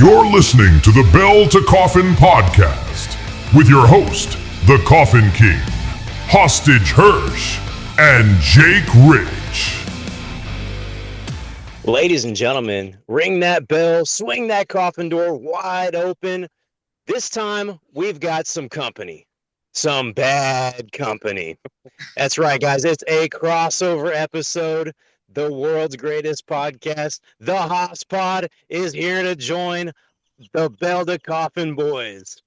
You're listening to the Bell to Coffin podcast with your host, the Coffin King, Hostage Hirsch, and Jake Rich. Ladies and gentlemen, ring that bell, swing that coffin door wide open. This time, we've got some company. Some bad company. That's right, guys. It's a crossover episode. The world's greatest podcast, the HaasPOD, is here to join the Bell to Coffin boys.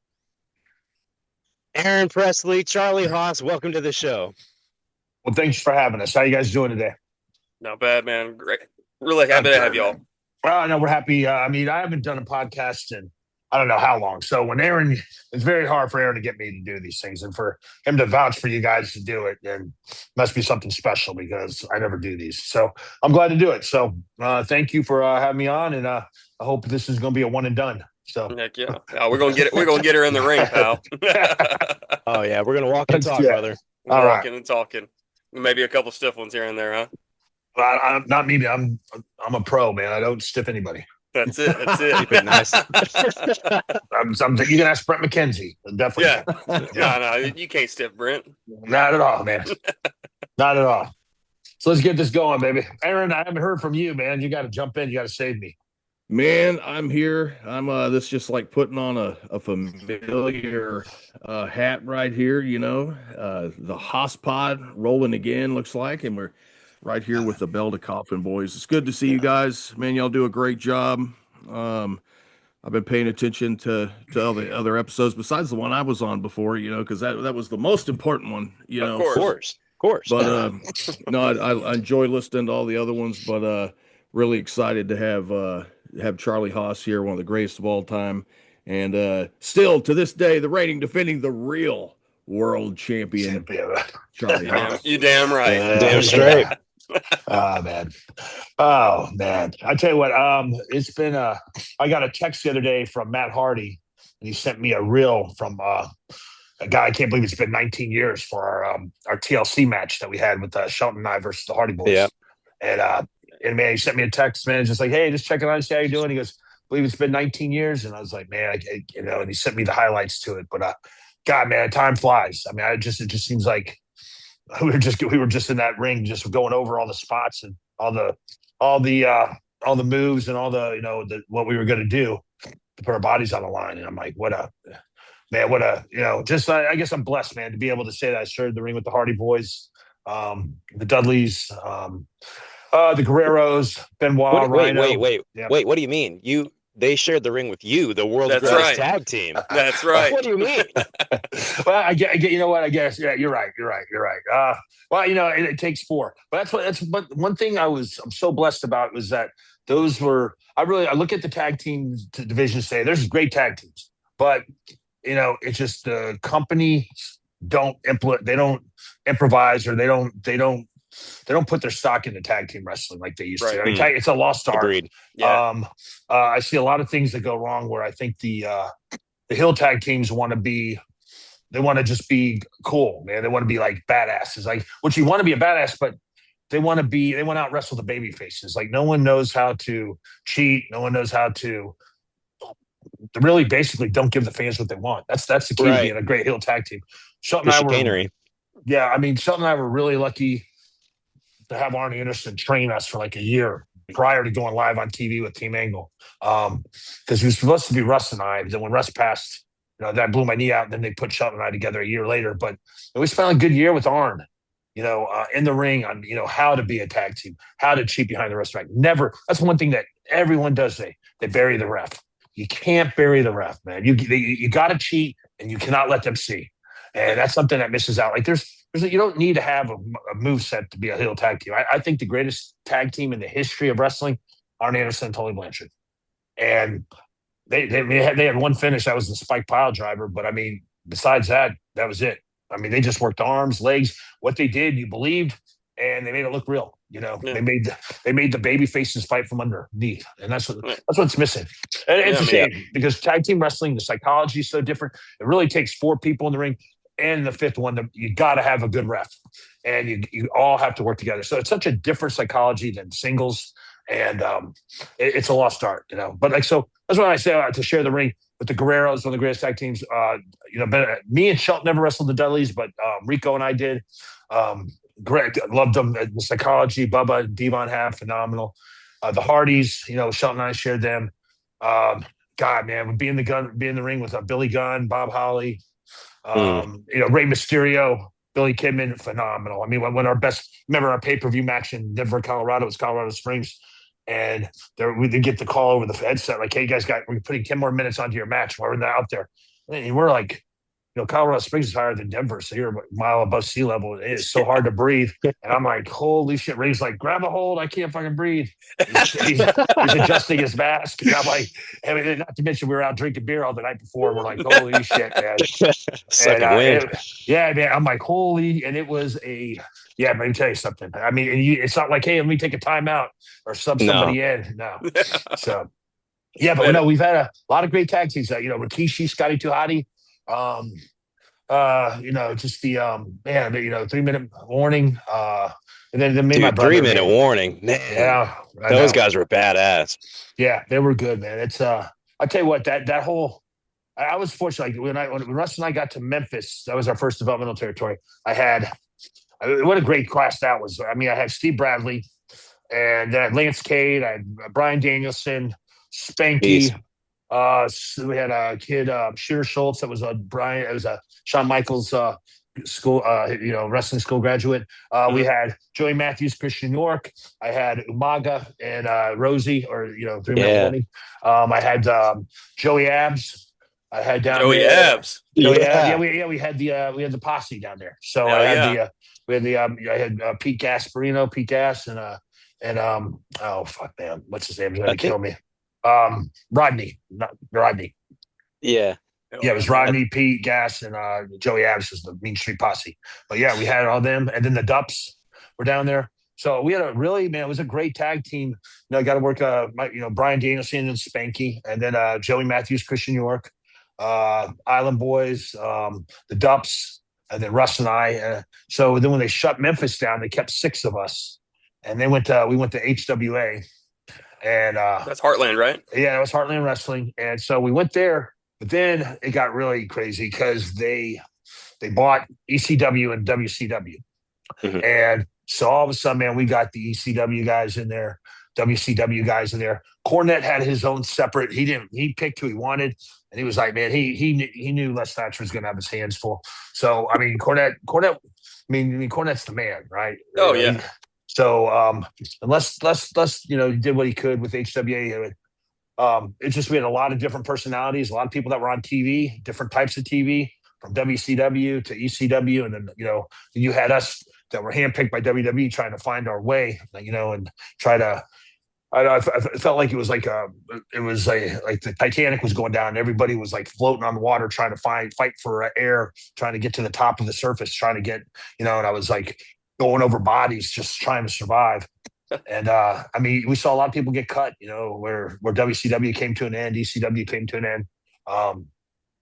Aaron Presley, Charlie Haas, welcome to the show. Well, thanks for having us. How you guys doing today? Not bad, man. Great. Really happy to have y'all. Well, no, we're happy. I haven't done a podcast in I don't know how long. So when Aaron, it's very hard for Aaron to get me to do these things, and for him to vouch for you guys to do it, and must be something special because I never do these. So I'm glad to do it. So thank you for having me on, and I hope this is going to be a one and done. So heck yeah, we're gonna get it. We're gonna get her in the ring, pal. Oh yeah, we're gonna walk and talk, brother. We're walking and talking. Maybe a couple stiff ones here and there, huh? Not me. I'm a pro, man. I don't stiff anybody. That's it. That's it. Keep it nice. You can ask Brent McKenzie. Definitely. Yeah. No, you can't stiff Brent. Not at all, man. Not at all. So let's get this going, baby. Aaron, I haven't heard from you, man. You got to jump in. You got to save me. Man, I'm here. I'm this just like putting on a familiar hat right here, you know. The HaasPOD rolling again, looks like, and we're right here with the Bell to Coffin boys. It's good to see you guys. Man, y'all do a great job. I've been paying attention to all the other episodes besides the one I was on before, you know, because that was the most important one, you know. Of course. But no, I enjoy listening to all the other ones, but really excited to have Charlie Haas here, one of the greatest of all time, and still to this day the reigning defending the real world champion. Charlie Haas. You damn right. Damn straight. Man. I tell you what, it's been I got a text the other day from Matt Hardy, and he sent me a reel from a guy. I can't believe it's been 19 years for our TLC match that we had with Shelton and I versus the Hardy Boys. Yeah. And man, he sent me a text, man, just like, hey, just checking on you, see how you doing. He goes, I believe it's been 19 years. And I was like, man, and he sent me the highlights to it. But God, man, time flies. I mean, it just seems like we were just in that ring, just going over all the spots and all the moves and all the what we were going to do to put our bodies on the line. And I'm like, I guess I'm blessed, man, to be able to say that I shared the ring with the Hardy Boys, the Dudleys, the Guerreros, Benoit, Rhino. Wait. What do you mean? They shared the ring with you, the world's That's greatest right. tag team. That's right. What do you mean? Well, I get. You know what? I guess. Yeah, you're right. Well, it takes four. But that's one thing I'm so blessed about was that those were. I look at the tag team division and say there's great tag teams, but it's just the company don't improvise, or they don't put their stock into tag team wrestling like they used to. I mean, it's a lost art. Agreed. Yeah. I see a lot of things that go wrong where I think the heel tag teams want to just be cool, man. They want to be like badasses, like which you want to be a badass, but they want to out wrestle the baby faces. Like no one knows how to cheat. No one knows how to really basically don't give the fans what they want. That's the key to being a great heel tag team. Shelton and I were really lucky to have Arnie Anderson train us for like a year prior to going live on TV with Team Angle. Because he was supposed to be Russ and I. Then when Russ passed, that blew my knee out. And then they put Shelton and I together a year later. But we spent a good year with Arn, in the ring on, how to be a tag team, how to cheat behind the rest of never. That's one thing that everyone does. They bury the ref. You can't bury the ref, man. You got to cheat, and you cannot let them see. And that's something that misses out. Like you don't need to have a move set to be a heel tag team. I think the greatest tag team in the history of wrestling, Arn Anderson and Tully Blanchard. And they had one finish. That was the spike pile driver. But I mean, besides that was it. I mean, they just worked arms, legs. What they did, you believed, and they made it look real. They made the baby faces fight from underneath, and that's what's missing. And it's a shame because tag team wrestling, the psychology is so different. It really takes four people in the ring. And the fifth one, you got to have a good ref, and you all have to work together. So it's such a different psychology than singles, and it's a lost art, But that's what I say to share the ring with the Guerreros, one of the greatest tag teams. But me and Shelton never wrestled the Dudleys, but Rico and I did. Great, loved them. The Psychology, Bubba, Devon have phenomenal. The Hardys, Shelton and I shared them. God, man, would be in the ring with Billy Gunn, Bob Holly, Rey Mysterio, Billy Kidman, phenomenal. I mean, when remember our pay-per-view match in Denver, Colorado, it was Colorado Springs. And we did get the call over the headset, like, hey, guys, we're putting 10 more minutes onto your match while we're out there. And we're like, Colorado Springs is higher than Denver, so you're a mile above sea level. It's so hard to breathe. And I'm like, holy shit. Ray's like, grab a hold. I can't fucking breathe. He's adjusting his mask. And I'm like, not to mention we were out drinking beer all the night before. And we're like, holy shit, man. Man. I'm like, holy. And it was let me tell you something. I mean, it's not like, hey, let me take a timeout or somebody in. No. So, but no, we've had a lot of great tag teams. Rikishi, Scotty Tuhati. Just the 3-minute warning. And then me, my brother. 3-minute warning. Man, yeah, those guys were badass. Yeah, they were good, man. It's I tell you what, that whole I was fortunate. Like when Russ and I got to Memphis, that was our first developmental territory. What a great class that was. I mean, I had Steve Bradley, and then I had Lance Cade, I had Brian Danielson, Spanky. Jeez. We had a kid, Shooter Schultz. That was Brian. It was a Shawn Michaels school, wrestling school graduate. We had Joey Matthews, Christian York. I had Umaga and Rosie, or 3-minute warning. I had Joey Abs. I had down Joey there. Abs. We had the posse down there. So I had Pete Gasparino, Pete Gas, and oh fuck, man, what's his name? He's gonna kill me. Rodney, not Rodney. Yeah. Yeah, it was Rodney, Pete, Gas, and Joey Abs was the Mean Street Posse. But yeah, we had all them, and then the Dups were down there. So we had it was a great tag team. I got to work, Brian Danielson and Spanky, and then Joey Matthews, Christian York, Island Boys, the Dups, and then Russ and I. So then when they shut Memphis down, they kept 6 of us, and we went to HWA. And that's Heartland, right? Yeah, it was Heartland Wrestling. And so we went there, but then it got really crazy because they bought ECW and WCW. Mm-hmm. And so all of a sudden, man, we got the ECW guys in there, WCW guys in there. Cornette had his own separate. He picked who he wanted, and he was like, man, he knew Les Thatcher was going to have his hands full. So I mean, Cornette. Cornette's the man, right? Oh yeah. So unless he did what he could with HWA. It's just we had a lot of different personalities, a lot of people that were on TV, different types of TV, from WCW to ECW, and then you had us that were handpicked by WWE trying to find our way, and try to. I felt like it was like the Titanic was going down, and everybody was like floating on the water trying to fight for air, trying to get to the top of the surface, trying to get and I was like going over bodies, just trying to survive. And we saw a lot of people get cut, where WCW came to an end, ECW came to an end.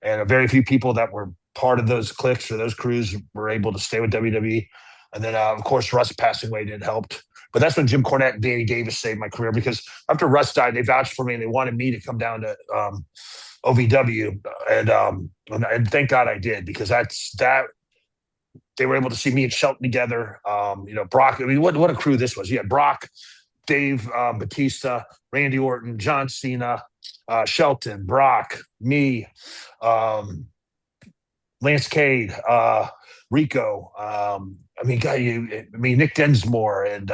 And a very few people that were part of those cliques or those crews were able to stay with WWE. And then, of course, Russ passing away didn't help. But that's when Jim Cornette and Danny Davis saved my career, because after Russ died, they vouched for me and they wanted me to come down to OVW. And thank God I did, because they were able to see me and Shelton together. Brock, what a crew this was. You had Brock, Dave Batista, Randy Orton, John Cena, Shelton, Brock, me, Lance Cade, Rico, Nick Densmore and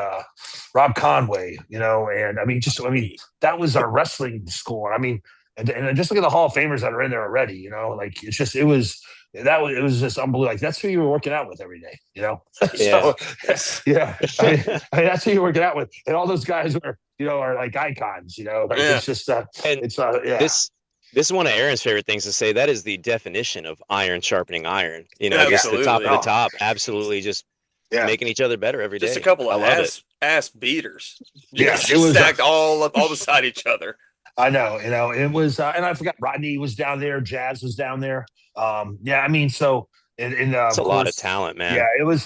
Rob Conway, that was our wrestling school. And just look at the Hall of Famers that are in there already, it was just unbelievable. Like, that's who you were working out with every day, Yeah. So, yeah. That's who you're working out with. And all those guys are like icons, It's just, This is one of Aaron's favorite things to say. That is the definition of iron sharpening iron. Just the Absolutely. top of the top. Absolutely, just making each other better every day. Just a couple of ass beaters. It was stacked all beside each other. I know, it was, and I forgot Rodney was down there, Jazz was down there. So it's a lot of talent, man. Yeah, it was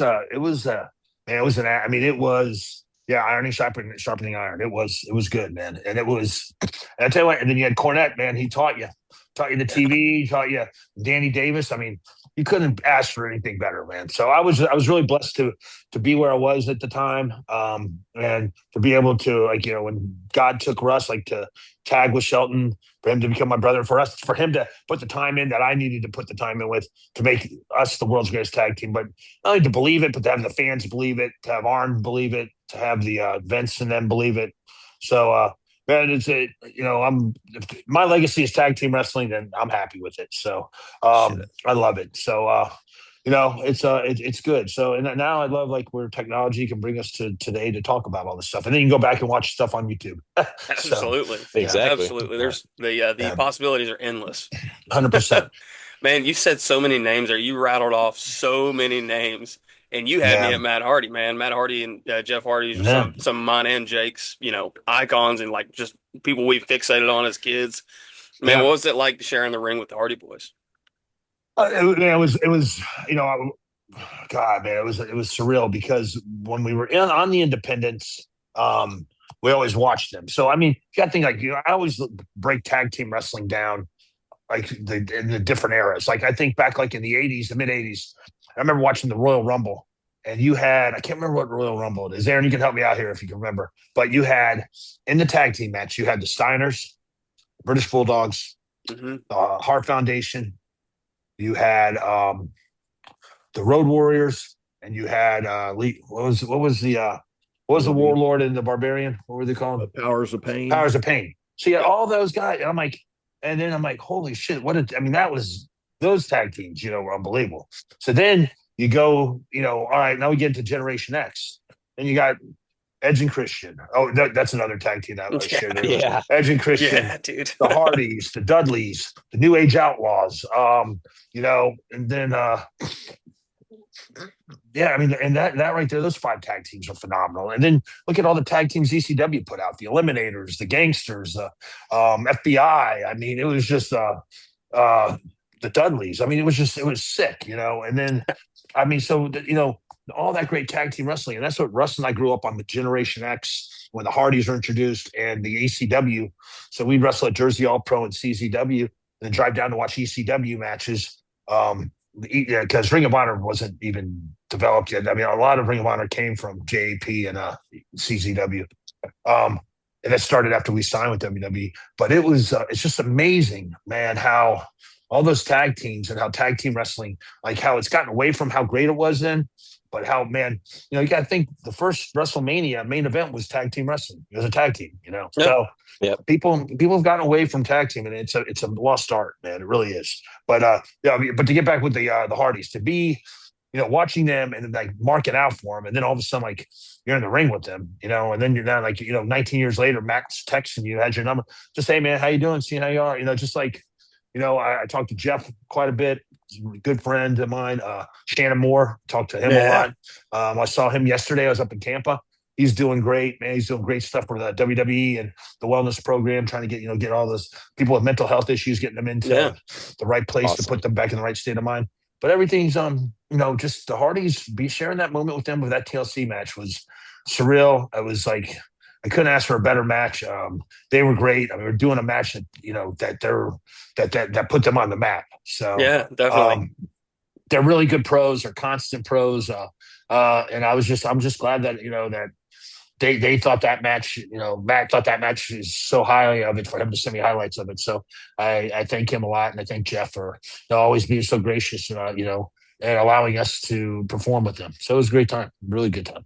ironing, sharpening iron. It was good, man. And I tell you what, and then you had Cornette, man. He taught you the TV, taught you Danny Davis. I mean, you couldn't ask for anything better, man. So I was really blessed to be where I was at the time, and to be able to, like, when God took Russ, like, to tag with Shelton, for him to become my brother, for him to put the time in that I needed to put the time in with to make us the world's greatest tag team. But not only to believe it, but to have the fans believe it, to have Arn believe it, to have the Vince and them believe it. So, man, my legacy is tag team wrestling, and I'm happy with it. So, I love it. So, it's good. So, and now I love, like, where technology can bring us to today to talk about all this stuff, and then you can go back and watch stuff on YouTube. Absolutely, exactly. Absolutely. There's the possibilities are endless. 100%. Man, you said so many names there. You rattled off so many names, and you had me at Matt Hardy, man. Matt Hardy and Jeff Hardy, some of mine and Jake's, icons, and, like, just people we fixated on as kids. Man, what was it like to share in the ring with the Hardy Boys? It was, God, man, it was surreal, because when we were on the independents, we always watched them. So, I mean, you got to think, like, I always break tag team wrestling down, like, in the different eras. Like, I think back, like, in the 80s, the mid 80s, I remember watching the Royal Rumble, and you had, I can't remember what Royal Rumble it is. Aaron, you can help me out here if you can remember. But you had, in the tag team match, you had the Steiners, British Bulldogs, Hart Foundation. You had the Road Warriors, and you had what was the Warlord and the Barbarian? What were they called? Powers of Pain. Powers of Pain. So you had all those guys, and then I'm like, holy shit! Those tag teams, were unbelievable. So then you go, all right, now we get into Generation X, and you got Edge and Christian. Oh, that's another tag team that I shared. Yeah. Edge and Christian, dude. the Hardys, the Dudleys, the New Age Outlaws. And then and that right there, those 5 tag teams are phenomenal. And then look at all the tag teams ECW put out: the Eliminators, the Gangsters, the FBI. I mean, it was just the Dudleys. I mean, it was sick, And then, I mean, so all that great tag team wrestling. And that's what Russ and I grew up on, the Generation X, when the Hardys were introduced, and the ECW. So we'd wrestle at Jersey All Pro and CZW, and then drive down to watch ECW matches. Because Ring of Honor wasn't even developed yet. I mean, a lot of Ring of Honor came from JAP and CZW. And that started after we signed with WWE. But it's just amazing, man, how all those tag teams and how tag team wrestling, like, how it's gotten away from how great it was then. But how, man, you got to think the first WrestleMania main event was tag team wrestling. It was a tag team, Yep. So Yep. people have gotten away from tag team, and it's a lost art, man. It really is. But but to get back with the Hardys, to be, watching them and then, like, marking out for them, and then all of a sudden, like, you're in the ring with them, and then you're now, like, 19 years later, Max texting you, has your number, just, hey, man, how you doing? Seeing how you are, just like, I talked to Jeff quite a bit. Good friend of mine, Shannon Moore. Talked to him a lot. I saw him yesterday. I was up in Tampa. He's doing great, man. He's doing great stuff for the WWE and the wellness program, trying to get all those people with mental health issues, getting them into the right place to put them back in the right state of mind. But everything's just the Hardys, sharing that moment with them with that TLC match was surreal. It was like, I couldn't ask for a better match. They were great. I mean, we're doing a match that put them on the map. So yeah, definitely. They're really good pros. They're constant pros. And I'm just glad that that they thought that match. Matt thought that match is so highly of it for him to send me highlights of it. So I thank him a lot, and I thank Jeff for always being so gracious. And allowing us to perform with them. So it was a great time. Really good time.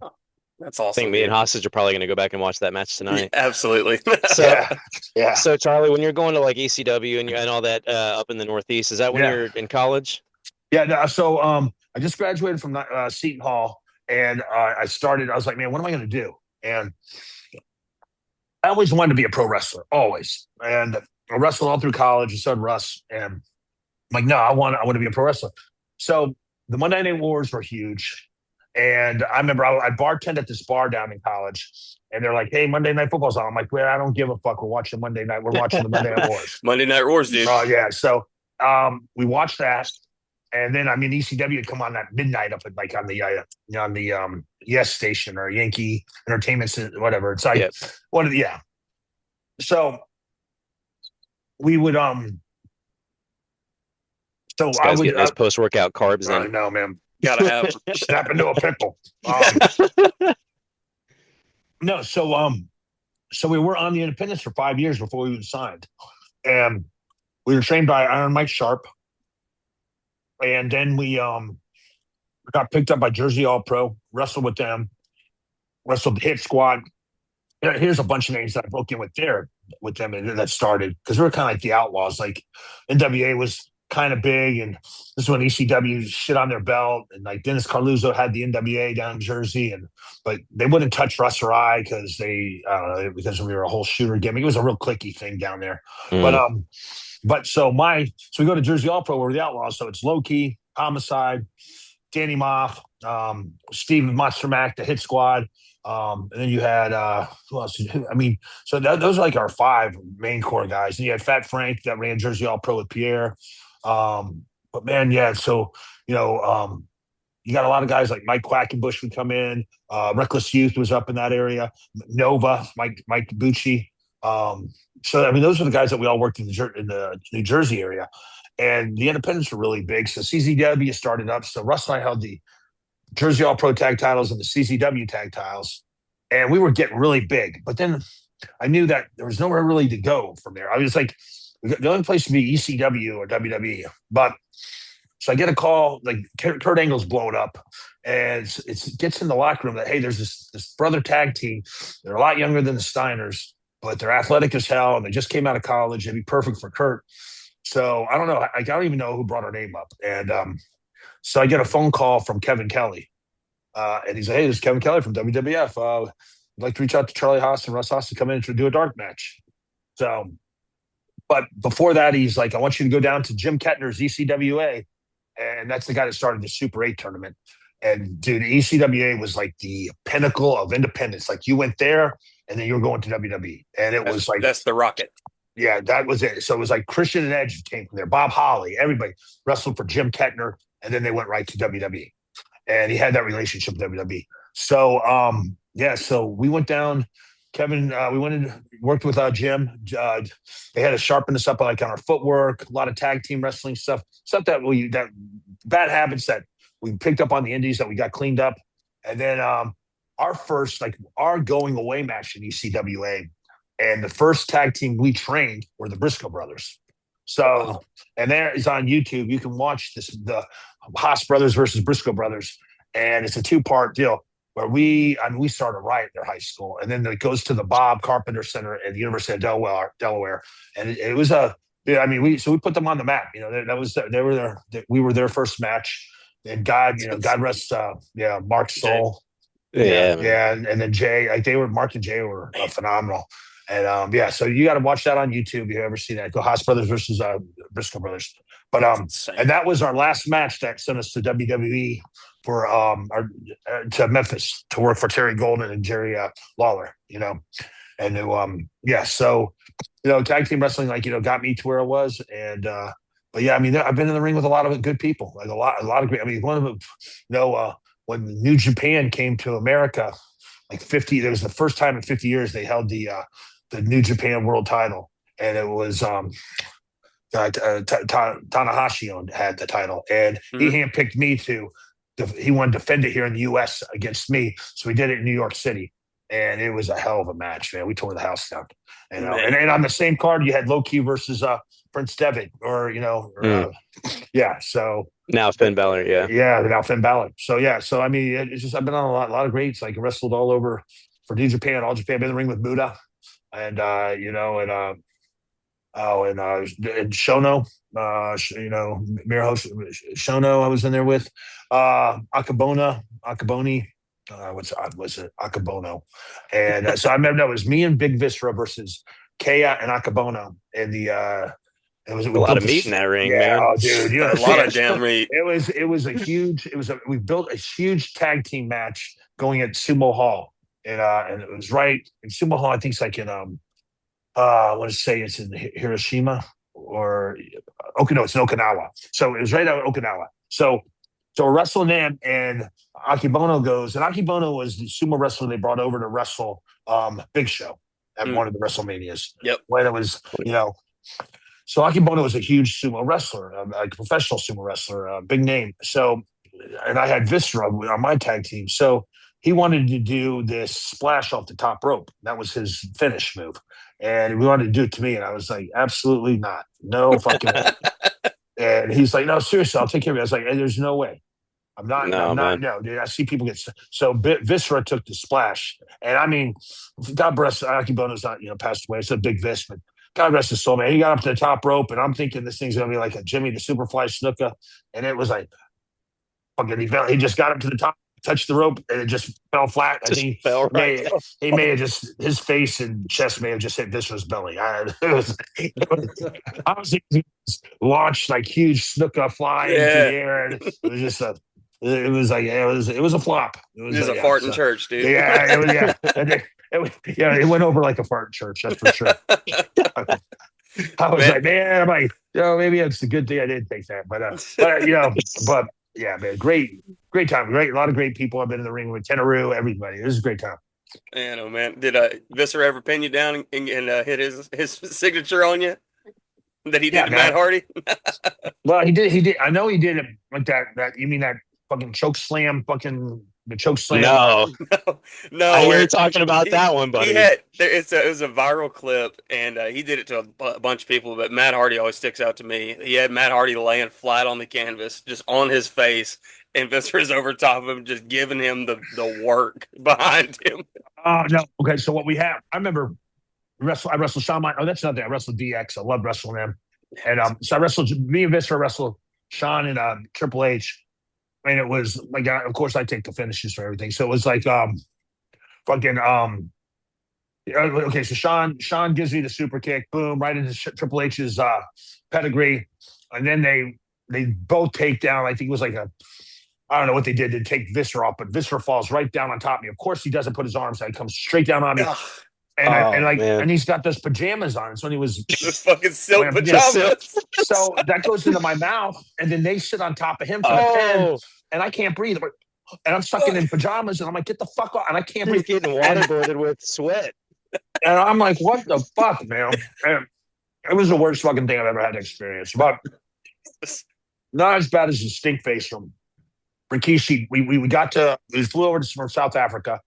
That's awesome. I think me and Hostage are probably going to go back and watch that match tonight. Yeah, absolutely. So, yeah. So, Charlie, when you're going to, like, ECW and all that up in the Northeast, is that when you're in college? Yeah. No, so I just graduated from Seton Hall, and I was like, man, what am I going to do? And I always wanted to be a pro wrestler, always. And I wrestled all through college, and so did Russ. And I'm like, no, I want to be a pro wrestler. So the Monday Night Wars were huge. And I remember I bartended at this bar down in college, and they're like, hey, Monday Night Football's on. I'm like, well, I don't give a fuck. We're watching Monday Night. We're watching the Monday Night Wars. Monday Night Wars, dude. Yeah. So we watched that. And then, I mean, ECW would come on that midnight up at like on the Yes station or Yankee Entertainment, whatever. It's like, Yep. yeah. So we would, so This I guy's would, getting those post-workout carbs I in. know, man, Gotta have. snap into a pickle. No, so we were on the independents for 5 years before we even signed. And we were trained by Iron Mike Sharp. And then we got picked up by Jersey All Pro, wrestled with them, wrestled the Hit Squad. Here's a bunch of names that I broke in with them and that started because we were kind of like the Outlaws. Like NWA was kind of big, and this is when ECW shit on their belt, and like Dennis Carluzzo had the NWA down in Jersey, but they wouldn't touch Russ or I because because we were a whole shooter gimmick. It was a real cliquey thing down there. But so we go to Jersey All Pro, we're the Outlaws, so it's Low Key, Homicide, Danny Moff, Steve Monster Mac, the Hit Squad. And then you had who else? I mean, so those are like our 5 main core guys. And you had Fat Frank that ran Jersey All Pro with Pierre. But man, yeah. So you got a lot of guys like Mike Quackenbush would come in. Reckless Youth was up in that area. Nova, Mike Bucci. So I mean, those are the guys that we all worked in the New Jersey area, and the independents were really big. So CZW started up. So Russ and I held the Jersey All Pro tag titles and the CZW tag titles, and we were getting really big. But then I knew that there was nowhere really to go from there. I was like, the only place to be ECW or WWE. But so I get a call, like Kurt Angle's blowing up, and it gets in the locker room that, hey, there's this brother tag team. They're a lot younger than the Steiners, but they're athletic as hell, and they just came out of college. They'd be perfect for Kurt. So I don't know. I don't even know who brought our name up. And so I get a phone call from Kevin Kelly. And he's like, hey, this is Kevin Kelly from WWF. I'd like to reach out to Charlie Haas and Russ Haas to come in to do a dark match. So, but before that, he's like, I want you to go down to Jim Kettner's ECWA. And that's the guy that started the Super 8 tournament. And dude, ECWA was like the pinnacle of independence. Like you went there and then you were going to WWE. And was like, that's the Rocket. Yeah, that was it. So it was like Christian and Edge came from there. Bob Holly, everybody wrestled for Jim Kettner. And then they went right to WWE. And he had that relationship with WWE. So, so we went down. Kevin, we went and worked with Jim. They had to sharpen us up like on our footwork, a lot of tag team wrestling stuff that bad habits that we picked up on the indies that we got cleaned up. And then our going away match in ECWA, and the first tag team we trained were the Briscoe brothers. So, and there is on YouTube. You can watch the Haas brothers versus Briscoe brothers, and it's a 2-part deal where we started right in their high school, and then it goes to the Bob Carpenter Center at the University of Delaware, and it was we put them on the map. You know, we were their first match, and God rest Mark's soul. Yeah, and then Jay, like Mark and Jay were phenomenal. And so you got to watch that on YouTube if you ever see that. Go Haas Brothers versus Briscoe Brothers. But and that was our last match that sent us to WWE for to Memphis to work for Terry Golden and Jerry Lawler. You know, and so tag team wrestling got me to where I was. And but yeah, I mean, I've been in the ring with a lot of good people, like a lot of great. I mean, one of them, when New Japan came to America, like 50, it was the first time in 50 years they held the New Japan World Title, and it was Tanahashi had the title, and he handpicked me he wanted to defend it here in the U.S. against me, so we did it in New York City, and it was a hell of a match, man. We tore the house down, and on the same card you had Low Key versus Prince Devitt, so now Finn Balor, now Finn Balor. So I mean, it's just I've been on a lot of greats, like wrestled all over for New Japan, All Japan. Been in the ring with Muda, and and Shono, Miro Shono. I was in there with Akaboni. Was it Akabono? And so I remember it was me and Big Viscera versus Kaya and Akabono, and it was a lot of meat in that ring, man. Oh, dude, a lot of damn meat. We built a huge tag team match going at Sumo Hall, and it was right in Sumo Hall. I think it's like in I want to say it's in Hiroshima or Okinawa. It's in Okinawa. So it was right out of Okinawa, So we're wrestling them, and Akibono goes, and Akibono was the sumo wrestler they brought over to wrestle Big Show at one of the WrestleManias. Yep. When it was, so Akibono was a huge sumo wrestler, a professional sumo wrestler, a big name. So, and I had Viscera on my tag team. So he wanted to do this splash off the top rope. That was his finish move. And he wanted to do it to me. And I was like, absolutely not. No fucking way. And he's like, no, seriously, I'll take care of it. I was like, hey, there's no way. I'm not, no, dude. I see people get so Viscera took the splash, and I mean, God rest Akibono's not passed away. It's a big Vis, but God rest his soul, man. He got up to the top rope, and I'm thinking this thing's gonna be like a Jimmy the Superfly Snuka, and it was like fucking. He just got up to the top, touched the rope, and it just fell flat. I think he may have just his face and chest may have just hit Viscera's belly. I was launched like huge Snuka fly into the air, and it was just a. It was a flop. It was a fart in church, dude. Yeah, it went over like a fart in church. That's for sure. I was like, man, maybe it's a good thing I didn't take that, but yeah, man, great time, a lot of great people. I've been in the ring with Tenaru, everybody. It was a great time. Man, oh man, did Viscera ever pin you down and hit his signature on you? That he did to Matt Hardy? Well, he did. I know he did it like that. You mean that fucking choke slam? The choke slam? No. I hear you talking about that one, buddy. It was a viral clip, and he did it to a bunch of people. But Matt Hardy always sticks out to me. He had Matt Hardy laying flat on the canvas, just on his face, and Viscera's over top of him, just giving him the work behind him. Oh no. Okay, so what we have? I remember. I wrestled Shawn. Oh, that's nothing. I wrestled DX. I love wrestling them. And so I wrestled, me and Viscera wrestled Shawn and Triple H. And it was like, of course, I take the finishes for everything. So it was like, okay, so Shawn gives me the super kick, boom, right into Triple H's pedigree. And then they both take down, I think it was like I don't know what they did to take Viscera off, but Viscera falls right down on top of me. Of course, he doesn't put his arms out. He comes straight down on me. And he's got those pajamas on. So he was just fucking silk pajamas. So that goes into my mouth, and then they sit on top of him for the pin, and I can't breathe. And I'm sucking in pajamas, and I'm like, get the fuck off. And I can't breathe. Getting waterboarded with sweat. And I'm like, what the fuck, man? And it was the worst fucking thing I've ever had to experience. But not as bad as the stink face from Rikishi. We flew over from South Africa.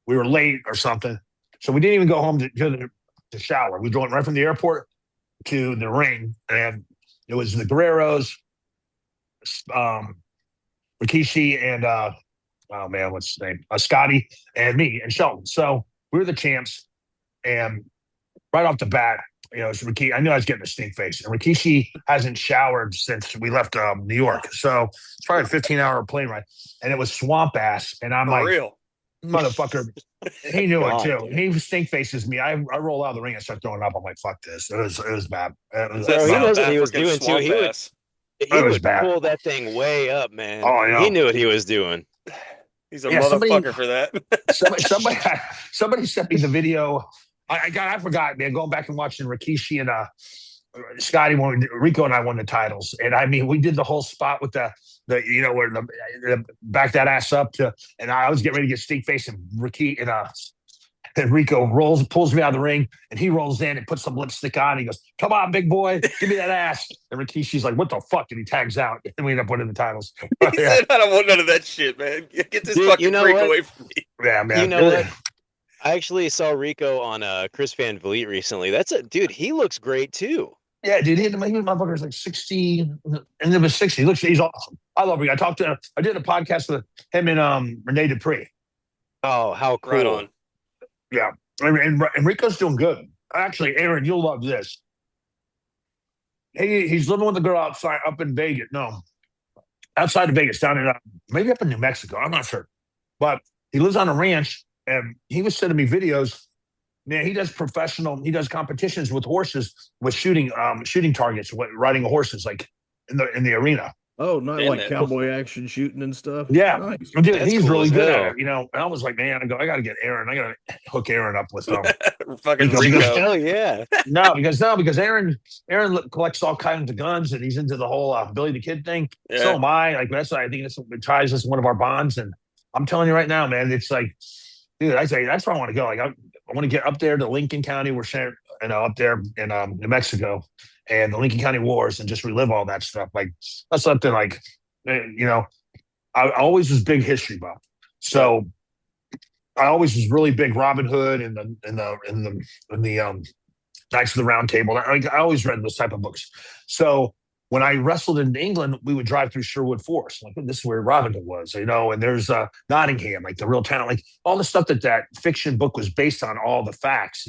We were late or something. So we didn't even go home to shower. We drove right from the airport to the ring, and it was the Guerreros, Rikishi, and what's his name? Scotty, and me and Shelton. So we were the champs, and right off the bat, it's Rikishi. I knew I was getting a stink face, and Rikishi hasn't showered since we left New York. So it's probably a 15-hour plane ride, and it was swamp ass, and I'm like, real motherfucker. He knew it too. He stink faces me. I roll out of the ring and start throwing up. I'm like, fuck this. It was bad. So he knows what he was doing too. He would pull that thing way up, man. Oh, yeah. He knew what he was doing. He's a motherfucker for that. Somebody sent me the video. I forgot, man. Going back and watching Rikishi and Scotty Rico and I won the titles, and I mean, we did the whole spot with the where the back that ass up to, and I was getting ready to get stink face, and Ricky and Rico pulls me out of the ring, and he rolls in and puts some lipstick on. He goes, "Come on, big boy, give me that ass." And Rikishi's like, "What the fuck?" And he tags out, and we end up winning the titles. He said, "I don't want none of that shit, man. Get this fucking freak away from me." Yeah, man. You know what? I actually saw Rico on Chris Van Vliet recently. Dude. He looks great too. Yeah, dude, he motherfucker's like 60, and it was 60. He's awesome. I love Rico. I did a podcast with him and Rene Dupree. Oh, how cool. Right on. Yeah. And Rico's doing good. Actually, Aaron, you'll love this. He's living with a girl outside up in Vegas. No, outside of Vegas, down in maybe up in New Mexico. I'm not sure. But he lives on a ranch, and he was sending me videos. Man, he does competitions with horses, with shooting targets, riding horses like in the arena. Oh, not Damn like it. cowboy action shooting and stuff. Yeah, Nice. dude, That's he's cool really as good at hell. it. And I was like, man, I got to get Aaron. I got to hook Aaron up with Fucking Rico because Rico. Hell yeah. because Aaron collects all kinds of guns and he's into the whole Billy the Kid thing. So Yeah. am I. Like that's I think that's what ties us to one of our bonds. And I'm telling you right now, man, it's like, dude, I say that's where I want to go. Like I want to get up there to Lincoln County. We're sharing, up there in New Mexico, and the Lincoln County Wars, and just relive all that stuff. Like that's something like, I always was big history buff. So I always was really big Robin Hood and the Knights of the Round Table. I always read those type of books. So when I wrestled in England, we would drive through Sherwood Forest. Like this is where Robin Hood was, and there's Nottingham, like the real town, like all the stuff that fiction book was based on, all the facts.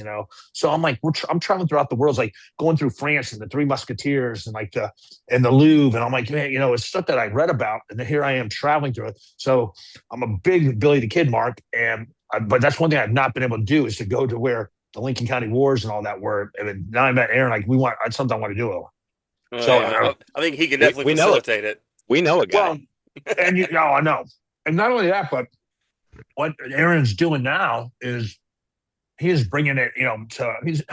So I'm like, I'm traveling throughout the world, like going through France and the Three Musketeers and the Louvre, and I'm like, man, it's stuff that I read about, and then here I am traveling through it. So I'm a big Billy the Kid mark, but that's one thing I've not been able to do is to go to where the Lincoln County Wars and all that were. And now I met Aaron, like that's something I want to do. So I think he can definitely we know it. facilitate it. We know a guy. Well, and I know. And not only that, but what Aaron's doing now is he is bringing it, he's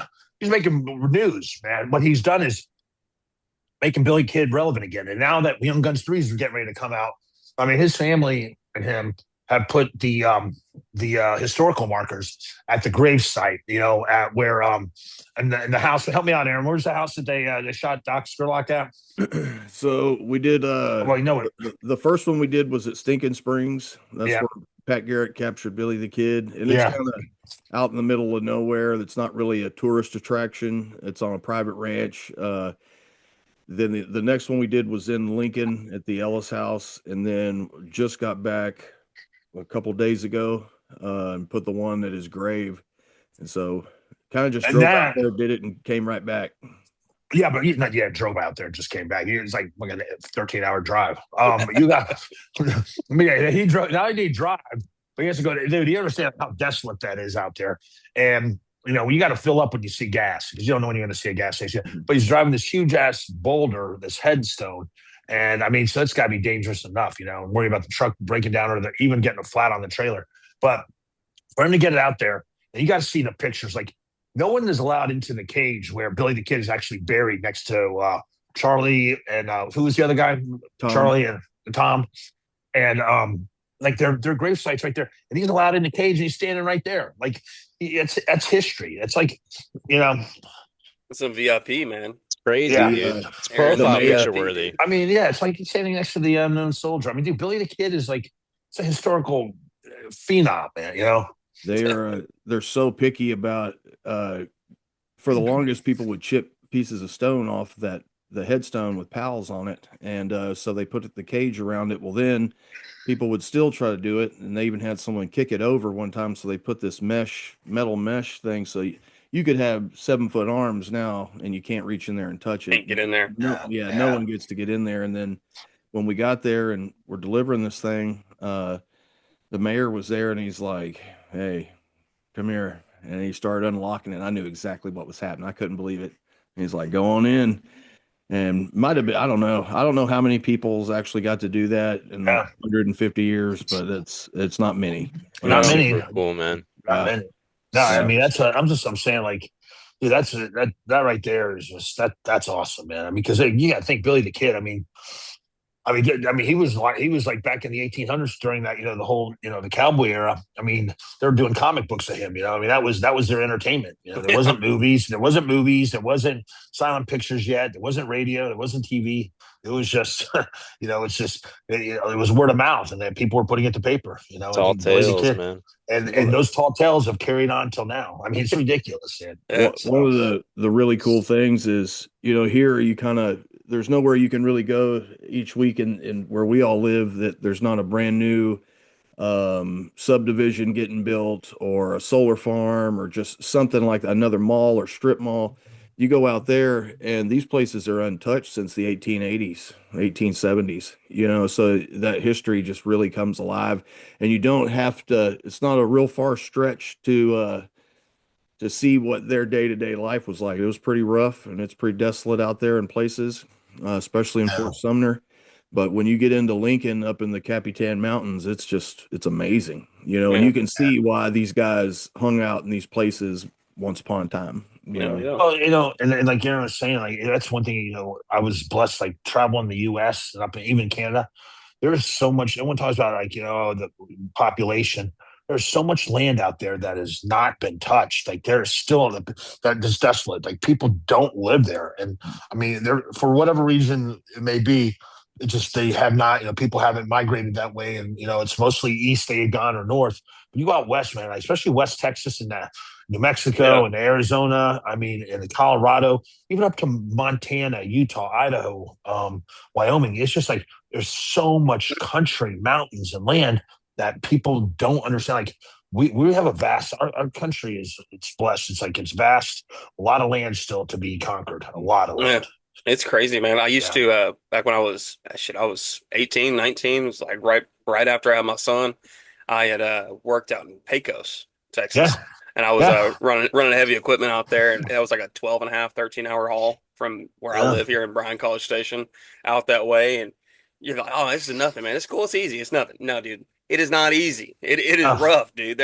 making news, man. What he's done is making Billy Kid relevant again. And now that Young Guns 3 is getting ready to come out, I mean, his family and him have put the historical markers at the grave site, at where in the house. Help me out, Aaron. Where's the house that they shot Doc Scurlock at? So we did Well, you know it. the first one we did was at Stinking Springs. That's Yeah. where Pat Garrett captured Billy the Kid. And Yeah. it's kind of out in the middle of nowhere. It's not really a tourist attraction. It's on a private ranch. Then the next one we did was in Lincoln at the Ellis House, and then just got back a couple days ago and put the one at his grave. And so kind of just drove out there, did it, and came right back. Yeah, but he's not yet drove out there, just came back. It's like a 13-hour drive. You got, I mean, he drove, not only did he drive, but he has to go to, dude, you understand how desolate that is out there. And, you got to fill up when you see gas because you don't know when you're going to see a gas station. But he's driving this huge ass boulder, this headstone. And I mean, so it's got to be dangerous enough, and worry about the truck breaking down or even getting a flat on the trailer. But for him to get it out there, you got to see the pictures. Like, no one is allowed into the cage where Billy the Kid is actually buried next to Charlie and who was the other guy? Tom. Charlie and Tom. And like their grave sites right there. And he's allowed in the cage and he's standing right there. Like that's history. It's like, It's some VIP, man. It's crazy, Yeah. dude. It's profile picture worthy. I mean, yeah, it's like he's standing next to the unknown soldier. I mean, dude, Billy the Kid is like, it's a historical phenom, man, They're so picky about for the longest people would chip pieces of stone off the headstone with pals on it, and so they put the cage around it. Well, then people would still try to do it, and they even had someone kick it over one time, so they put this metal mesh thing, so you could have 7-foot arms now and you can't reach in there and touch it. Can't get in there. No one gets to get in there. And then when we got there and we're delivering this thing, the mayor was there and he's like, "Hey, come here." And he started unlocking it. I knew exactly what was happening. I couldn't believe it. And he's like, "Go on in." And might have been, I don't know how many people's actually got to do that in 150 years, but it's not many. Not many. Super cool, man. Not many. No, I mean I'm saying, like, dude, that right there is just that's awesome, man. I mean, because you got to think Billy the Kid. I mean, he was like back in the 1800s during that, the whole, the cowboy era. I mean, they were doing comic books of him. I mean, that was their entertainment. There wasn't movies, there wasn't silent pictures yet, there wasn't radio, there wasn't TV. It was just, it was word of mouth, and then people were putting it to paper. Tall tales, man. And those tall tales have carried on till now. I mean, it's ridiculous. One of the really cool things is, here you kind of, there's nowhere you can really go each week in where we all live that there's not a brand new subdivision getting built or a solar farm or just something like another mall or strip mall. You go out there and these places are untouched since the 1880s, 1870s, so that history just really comes alive, and you don't have to, it's not a real far stretch to see what their day-to-day life was like. It was pretty rough and it's pretty desolate out there in places, especially in Fort Sumner. But when you get into Lincoln up in the Capitan Mountains, it's amazing, and Yeah. you can see why these guys hung out in these places once upon a time, Yeah. Well, and like Aaron was saying, like that's one thing, I was blessed, like traveling the US and up in even Canada. There's so much, no one talks about like, the population. There's so much land out there that has not been touched. Like there's still that is desolate. Like people don't live there. And I mean, there for whatever reason it may be, it just they have not, people haven't migrated that way. And it's mostly east they've gone or north. But you go out west, man, especially West Texas and New Mexico and Arizona. I mean, and Colorado, even up to Montana, Utah, Idaho, Wyoming. It's just like there's so much country, mountains, and land that people don't understand. Like we have a vast our country it's blessed. It's like it's vast, a lot of land still to be conquered. A lot of land. Yeah, it's crazy, man. I used to back when I was 18, 19, it was like right after I had my son. I had worked out in Pecos, Texas. Yeah. And I was running heavy equipment out there, and that was like a 12 and a half, 13-hour haul from where I live here in Bryan College Station out that way. And you're like, oh, this is nothing, man. It's cool. It's easy. It's nothing. No, dude. It is not easy. It is rough, dude.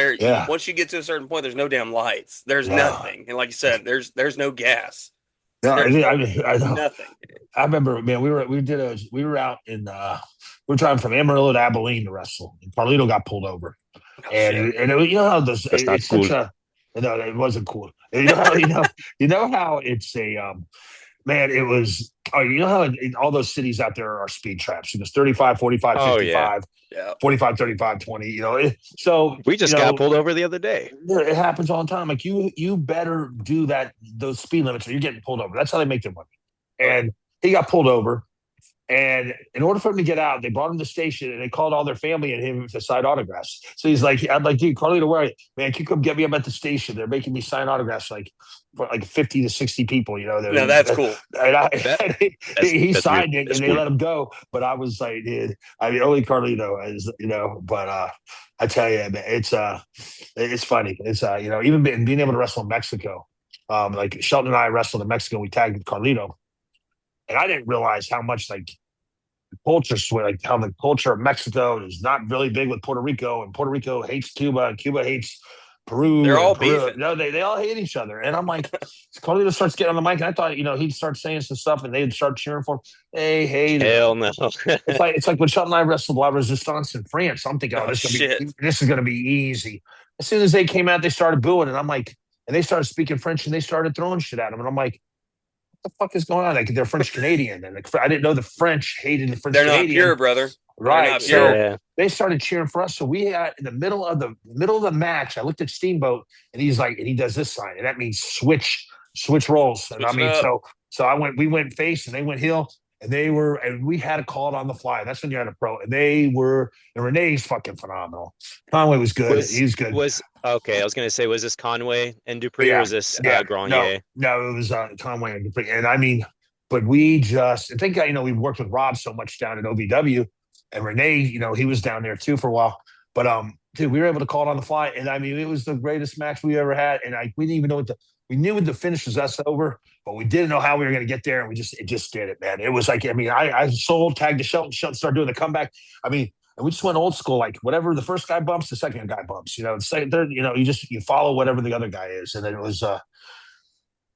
Once you get to a certain point, there's no damn lights. There's nothing. And like you said, there's no gas. No, I know. Nothing. I remember, man, we were out in we were driving from Amarillo to Abilene to wrestle, and Carlito got pulled over. And it, how those That's not it's cool. such a no, it wasn't cool. And you know how it's a man, it was how in all those cities out there are speed traps. It was 35, 45, 55, 45, 35, 20, so we just got pulled over the other day. It happens all the time. Like you better do those speed limits or you're getting pulled over. That's how they make their money. And he got pulled over. And in order for him to get out, they brought him to the station and they called all their family and him to sign autographs. So he's like, I'm like, dude, Carlito, where are you? Man, can you come get me up at the station? They're making me sign autographs for 50 to 60 people, No, that's cool. And he signed it and they let him go. But I was like, dude, I mean, only Carlito is, but I tell you, man, it's funny. It's, even being able to wrestle in Mexico, like Shelton and I wrestled in Mexico, we tagged with Carlito. And I didn't realize how much culture switch, like how the culture of Mexico is not really big with Puerto Rico, and Puerto Rico hates Cuba, and Cuba hates Peru. They're all beefing. No, they all hate each other. And I'm like, Carlito starts getting on the mic, and I thought, he'd start saying some stuff, and they'd start cheering for him. Hey, hell no. it's like when Shelton and I wrestled La Resistance in France. I'm thinking, this is gonna be easy. As soon as they came out, they started booing, and I'm like, and they started speaking French, and they started throwing shit at him, and I'm like, the fuck is going on? Like they're French Canadian, and I didn't know the French hated the French. They're Canadian. not pure, brother. Right? So they started cheering for us. So we had in the middle of the match. I looked at Steamboat, and he's like, and he does this sign, and that means switch roles. And I mean, so we went face, and they went heel, and we had to call it on the fly. That's when you had a pro, and Renee's fucking phenomenal. Conway was good. He's good. Okay, I was going to say, was this Conway and Dupree, or was this Grenier? No, it was Conway and Dupree. And I mean, but we just, I think, we worked with Rob so much down at OVW, and Renee, he was down there too for a while. But, dude, we were able to call it on the fly. And I mean, it was the greatest match we ever had. And we didn't even know we knew the finish was us over, but we didn't know how we were going to get there. And it just did it, man. It was like, I mean, I sold, tagged to Shelton started doing the comeback. I mean, and we just went old school, like whatever the first guy bumps, the second guy bumps. The second, third, you follow whatever the other guy is, and then it was,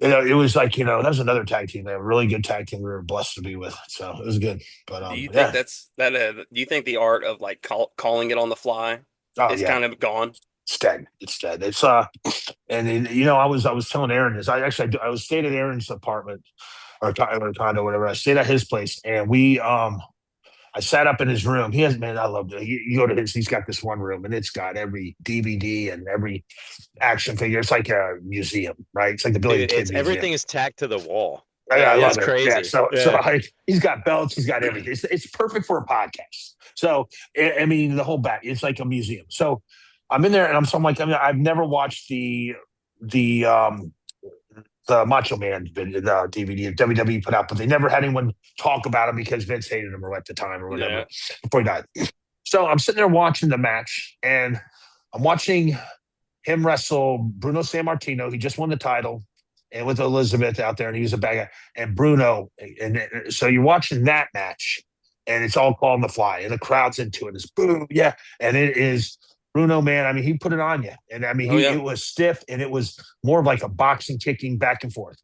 it was like that was another tag team. They have a really good tag team. We were blessed to be with, so it was good. But do you think do you think the art of like calling it on the fly is kind of gone? It's dead. It's dead. It's and I was telling Aaron this. I was staying at Aaron's apartment or condo, whatever. I stayed at his place, and I sat up in his room. He has, man, I love it. You go to he's got this one room, and it's got every DVD and every action figure. It's like a museum, right? It's like the Billy the Kid Museum. Everything is tacked to the wall. I love it. It's crazy. Yeah, so he's got belts. He's got everything. It's perfect for a podcast. So, I mean, the whole back, it's like a museum. So I'm in there, and I'm like, I've never watched the Macho Man DVD WWE put out, but they never had anyone talk about him because Vince hated him at the time or whatever before he died. So I'm sitting there watching the match, and I'm watching him wrestle Bruno Sammartino. He just won the title, and with Elizabeth out there, and he was a bad guy. And Bruno, and so you're watching that match, and it's all called on the fly, and the crowd's into it. It's boom, yeah, and it is Bruno, man. I mean, he put it on you, and I mean, it was stiff, and it was more of like a boxing, kicking back and forth.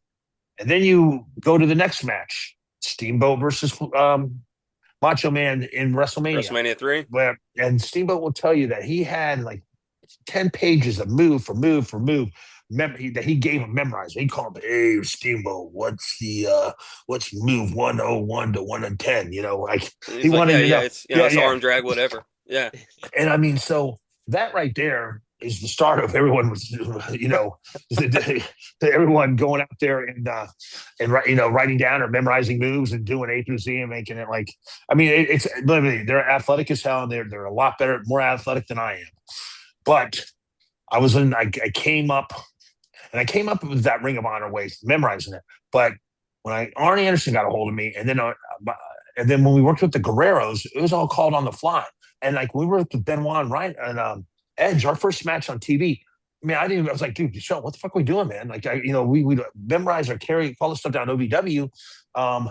And then you go to the next match, Steamboat versus Macho Man in WrestleMania 3. And Steamboat will tell you that he had like 10 pages of move for move for move that he gave him memorized. He called him, hey, Steamboat, what's move 101 to 110? You know, like he wanted to know. It's arm drag, whatever. Yeah. And I mean, so that right there is the start of everyone was, everyone going out there and writing down or memorizing moves and doing A through Z and making it like, I mean, it's literally, they're athletic as hell, and they're a lot better, more athletic than I am. But I came up with that Ring of Honor way, memorizing it. But when Arnie Anderson got a hold of me, and then when we worked with the Guerreros, it was all called on the fly. And like we worked with Benoit and Ryan and Edge, our first match on TV. I mean, I was like, dude, Sean, what the fuck are we doing, man? Like, we memorize or carry all this stuff down OVW, and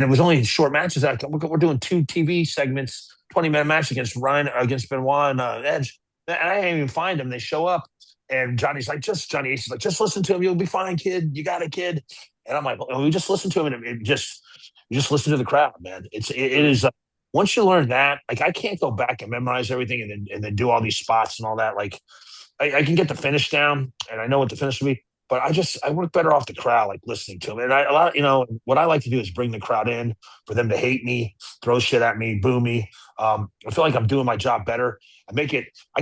it was only short matches. We're doing 2 TV segments, 20-minute match against Benoit and Edge. And I didn't even find them. They show up, and Johnny Ace is like, just listen to him. You'll be fine, kid. You got it, kid. And I'm like, well, we just listen to him, and you just listen to the crowd, man. It is. Once you learn that, like I can't go back and memorize everything and then do all these spots and all that. Like I can get the finish down, and I know what the finish will be, but I work better off the crowd, like listening to them. And what I like to do is bring the crowd in for them to hate me, throw shit at me, boo me. I feel like I'm doing my job better. I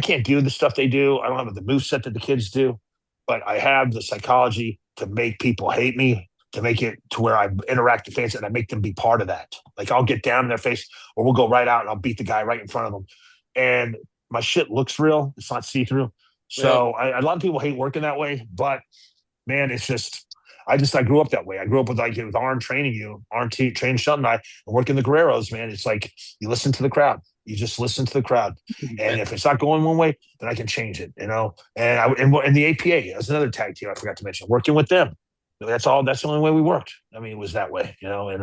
can't do the stuff they do. I don't have the moveset that the kids do, but I have the psychology to make people hate me, to make it to where I interact with fans and I make them be part of that. Like I'll get down in their face, or we'll go right out and I'll beat the guy right in front of them. And my shit looks real. It's not see-through. So a lot of people hate working that way, but man, it's just, I grew up that way. I grew up with Arn training training Sheldon and I, and working the Guerreros, man. It's like, you listen to the crowd. You just listen to the crowd. And if it's not going one way, then I can change it, And the APA, that's another tag team I forgot to mention, working with them. That's the only way we worked. I mean, it was that way, and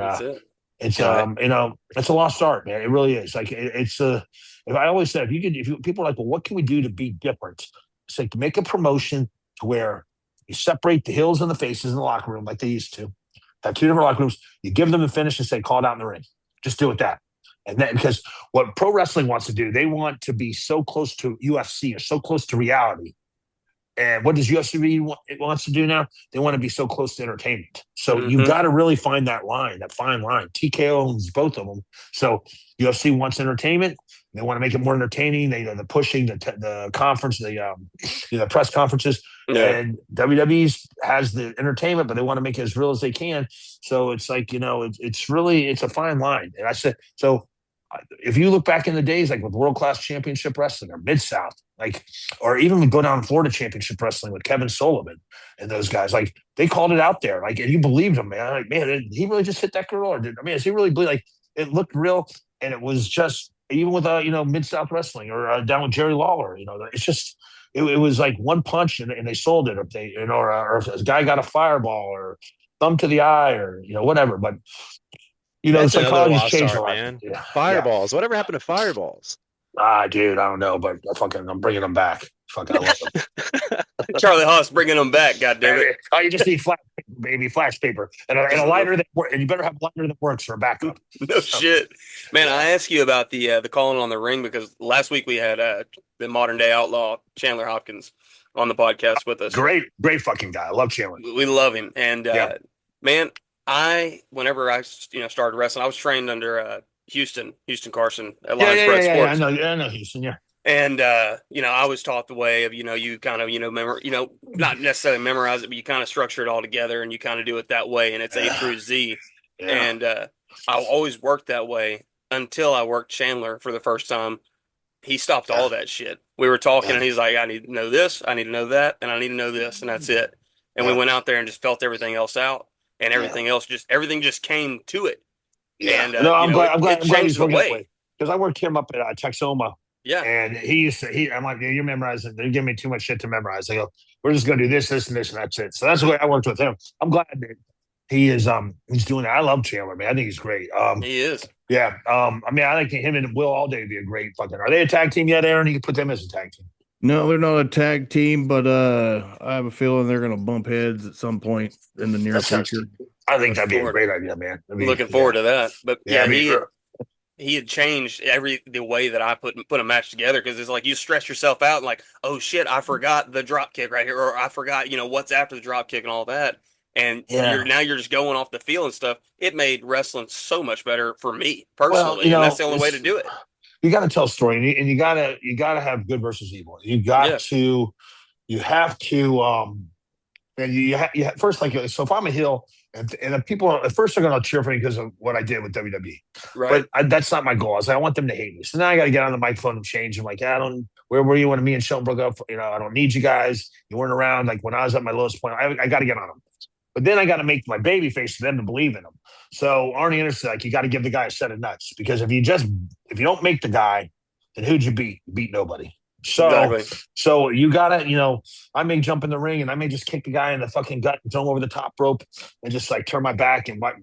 it's a lost art, man. It really is. Like if I always said, if people are like, well, what can we do to be different? It's like to make a promotion to where you separate the heels and the faces in the locker room like they used to. Have 2 different locker rooms. You give them the finish and say, call it out in the ring. Just do it that. And then, because what pro wrestling wants to do, they want to be so close to UFC or so close to reality. And what does UFC wants to do now? They want to be so close to entertainment. So you've got to really find that fine line. TKO owns both of them. So UFC wants entertainment. They want to make it more entertaining. The pushing, the conference, the press conferences. Yeah. And WWE has the entertainment, but they want to make it as real as they can. So it's like, it's a fine line. And I said, so if you look back in the days, like with World Class Championship Wrestling or Mid-South, or even go down Florida Championship Wrestling with Kevin Sullivan and those guys, like they called it out there, like, and you believed him, man. Like, man, did he really just hit that girl? Is he really like it looked real? And it was just, even with Mid-South Wrestling or down with Jerry Lawler, it's just it was like one punch and they sold it, or if a guy got a fireball or thumb to the eye or whatever, but. The psychology's changed a lot. Man. Yeah. Fireballs. Yeah. Whatever happened to fireballs? Dude, I don't know, but I'm bringing them back. Fucking, I love them. Charlie Haas bringing them back. God damn it! Oh, you just need flash paper, and a lighter and you better have a lighter that works for a backup. No shit, man. I asked you about the calling on the ring because last week we had the modern day outlaw Chandler Hopkins on the podcast with us. Great fucking guy. I love Chandler. We love him, and man. Whenever I started wrestling, I was trained under Houston Carson at Lions Bred Sports. I know Houston, yeah. And I was taught the way of you kind of not necessarily memorize it, but you kind of structure it all together and you kind of do it that way, and it's A through Z. Yeah. And I always worked that way until I worked Chandler for the first time. He stopped all that shit. We were talking, and he's like, "I need to know this, I need to know that, and I need to know this, and that's it." And we went out there and just felt everything else out. And everything else, everything just came to it. Yeah. And I'm glad he's looking that way, because I worked him up at Texoma. Yeah. And I'm like, you're memorizing. They're giving me too much shit to memorize. I go, we're just going to do this, and this, and that's it. So that's the way I worked with him. I'm glad He is he's doing it. I love Chandler, man. I think he's great. He is. Yeah. I mean, I like him and Will all day would be a great fucking. Are they a tag team yet, Aaron? You can put them as a tag team. No, they're not a tag team, but I have a feeling they're going to bump heads at some point in the near future. I think that'd be a great idea, man. Looking forward to that. But yeah, sure. he had changed the way that I put a match together, because it's like you stress yourself out and like, oh shit, I forgot the drop kick right here, or I forgot what's after the drop kick and all that. And you're just going off the feel and stuff. It made wrestling so much better for me personally, and that's the only way to do it. You got to tell a story, and you gotta have good versus evil. You have to, and you first, like, so if I'm a heel, and people at first are going to cheer for me because of what I did with WWE, right? But that's not my goal. I was like, I want them to hate me. So now I got to get on the microphone and change. I'm like, where were you when me and Shelton broke up? I don't need you guys. You weren't around. Like when I was at my lowest point, I got to get on them. But then I got to make my baby face for them to believe in him. So Arnie Anderson, like, you got to give the guy a set of nuts, because if you don't make the guy, then who'd you beat? You beat nobody. So you gotta, I may jump in the ring and I may just kick the guy in the fucking gut and throw him over the top rope and just like turn my back and like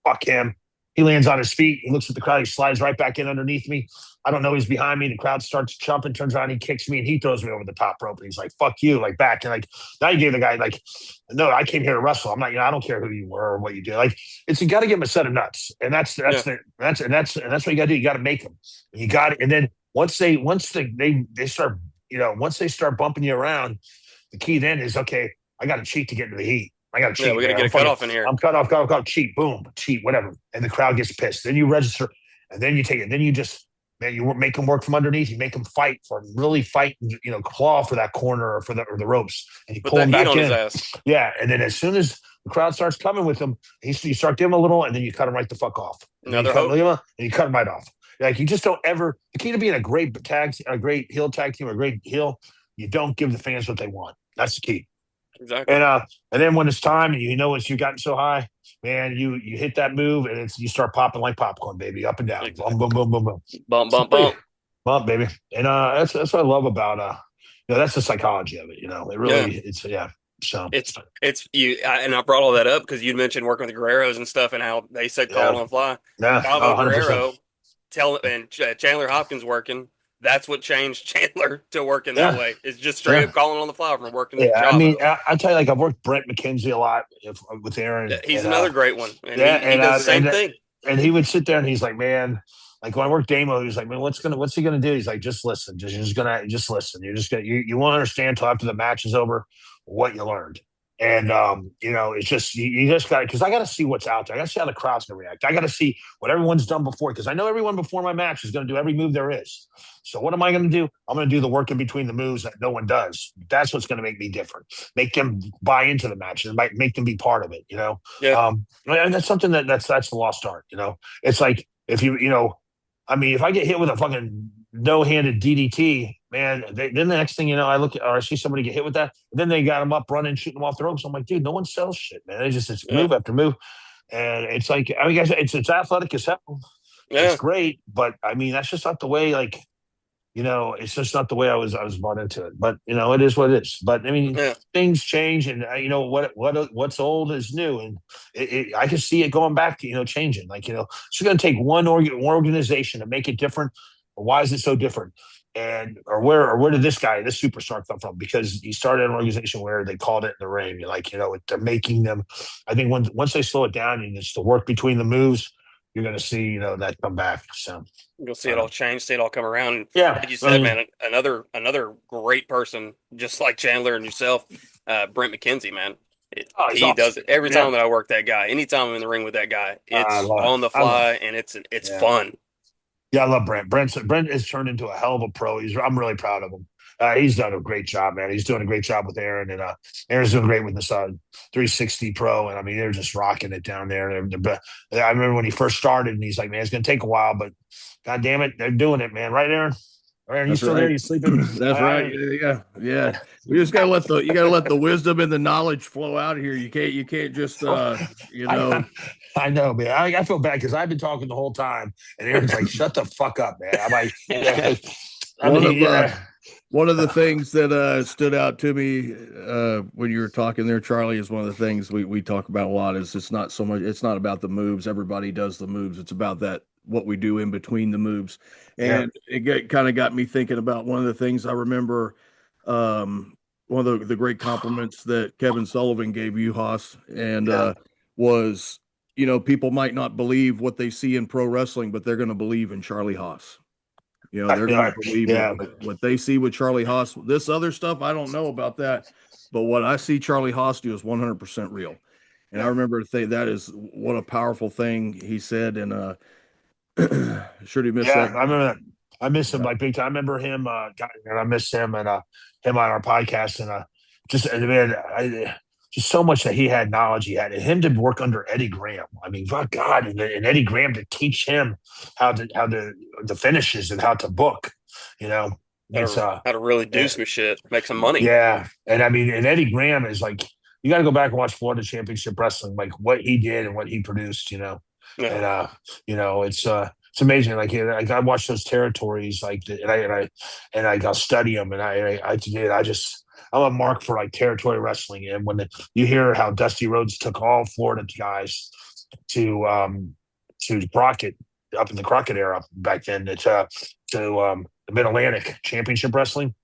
fuck him. He lands on his feet. He looks at the crowd. He slides right back in underneath me. I don't know he's behind me. The crowd starts jumping, turns around, he kicks me, and he throws me over the top rope. And he's like, "Fuck you!" Like back, and like now you gave the guy like, "No, I came here to wrestle. I'm not. I don't care who you were or what you did. Like, you got to give him a set of nuts, and that's what you got to do. You got to make them. You got it, and then once they start, once they start bumping you around, the key then is, okay, I got to cheat to get into the heat. I got to cheat. Yeah, we got to get a cutoff in here. I'm cut off, cheat, boom, cheat, whatever. And the crowd gets pissed. Then you register, and then you take it. Then you just, man, you make them work from underneath. You make them really fight, claw for that corner or for the ropes. And you pull him back in. His ass. Yeah, and then as soon as the crowd starts coming with him, you start giving him a little, and then you cut him right the fuck off. And you cut him right off. Like, you just don't ever. The key to being a great heel tag team, or a great heel, you don't give the fans what they want. That's the key. Exactly. And then when it's time, and you've gotten so high, man, you hit that move, and you start popping like popcorn, baby, up and down, exactly. Boom, boom, boom, boom, boom, bump, baby. And that's what I love about that's the psychology of it. It really So it's you, and I brought all that up because you'd mentioned working with the Guerreros and stuff, and how they said call on the fly. Yeah, Guerrero and Chandler Hopkins working. That's what changed Chandler to working that way. It's just straight up calling on the fly from working. Yeah, I mean, I tell you, like, I've worked Brent McKenzie a lot with Aaron. He's another great one. And he does the same thing. And he would sit there and he's like, man, like when I worked Damo, he was like, man, what's he gonna do? He's like, just listen. You're just listen. You won't understand until after the match is over what you learned. And, it's just, you just got to, because I got to see what's out there. I got to see how the crowd's going to react. I got to see what everyone's done before, because I know everyone before my match is going to do every move there is. So what am I going to do? I'm going to do the work in between the moves that no one does. That's what's going to make me different. Make them buy into the match, and make them be part of it, Yeah. And that's something that's the lost art, It's like, if if I get hit with a fucking no-handed DDT, man, then the next thing I see somebody get hit with that, and then they got them up running, shooting them off the ropes. I'm like, dude, no one sells shit, man. It's move after move, and it's like, guys, it's athletic as hell. Yeah. It's great, but I mean, that's just not the way. Like, it's just not the way I was brought into it. But it is what it is. But I mean, things change, and what's old is new, and I can see it going back to changing. Like, it's going to take one organization to make it different. Why is it so different? And where did this superstar come from? Because he started an organization where they called it in the ring. They're making them. I think once they slow it down and it's the work between the moves, you're going to see that come back. So you'll see it all change, see it all come around. Yeah, like you said, man, another great person, just like Chandler and yourself, Brent McKenzie, man. He does it every time that I work that guy. Anytime I'm in the ring with that guy, it's on the fly, and it's fun. Yeah, I love Brent. Brent has turned into a hell of a pro. I'm really proud of him. He's done a great job, man. He's doing a great job with Aaron, and Aaron's doing great with this 360 Pro. And I mean, they're just rocking it down there. I remember when he first started, and he's like, man, it's going to take a while, but God damn it, they're doing it, man. Right, Aaron? Aaron, you still there? You sleeping? That's right. Yeah. We just gotta let the wisdom and the knowledge flow out here. You can't just I know, man. I feel bad because I've been talking the whole time, and Aaron's like, "Shut the fuck up, man." I'm like, One of the things that stood out to me when you were talking there, Charlie, is one of the things we talk about a lot. Is it's not so much. It's not about the moves. Everybody does the moves. It's about that what we do in between the moves. And it kind of got me thinking about one of the things I remember. One of the great compliments that Kevin Sullivan gave you, Haas, and was, people might not believe what they see in pro wrestling, but they're going to believe in Charlie Haas. They're going to believe what they see with Charlie Haas. This other stuff, I don't know about that. But what I see Charlie Haas do is 100% real. And I remember that is what a powerful thing he said. And sure he missed that. I remember that. I miss him like big time. I remember him, and I miss him and him on our podcast. And just so much that he had knowledge. He had, and him to work under Eddie Graham. I mean, God, and Eddie Graham to teach him how the finishes and how to book. How to really do some shit, make some money. Yeah, and I mean, and Eddie Graham is like, you got to go back and watch Florida Championship Wrestling, like what he did and what he produced. And it's amazing. Like I watched those territories, like, and I got study them, and I'm a mark for like territory wrestling. And when you hear how Dusty Rhodes took all Florida guys to Crockett, up in the Crockett era back then, to the Mid Atlantic Championship Wrestling,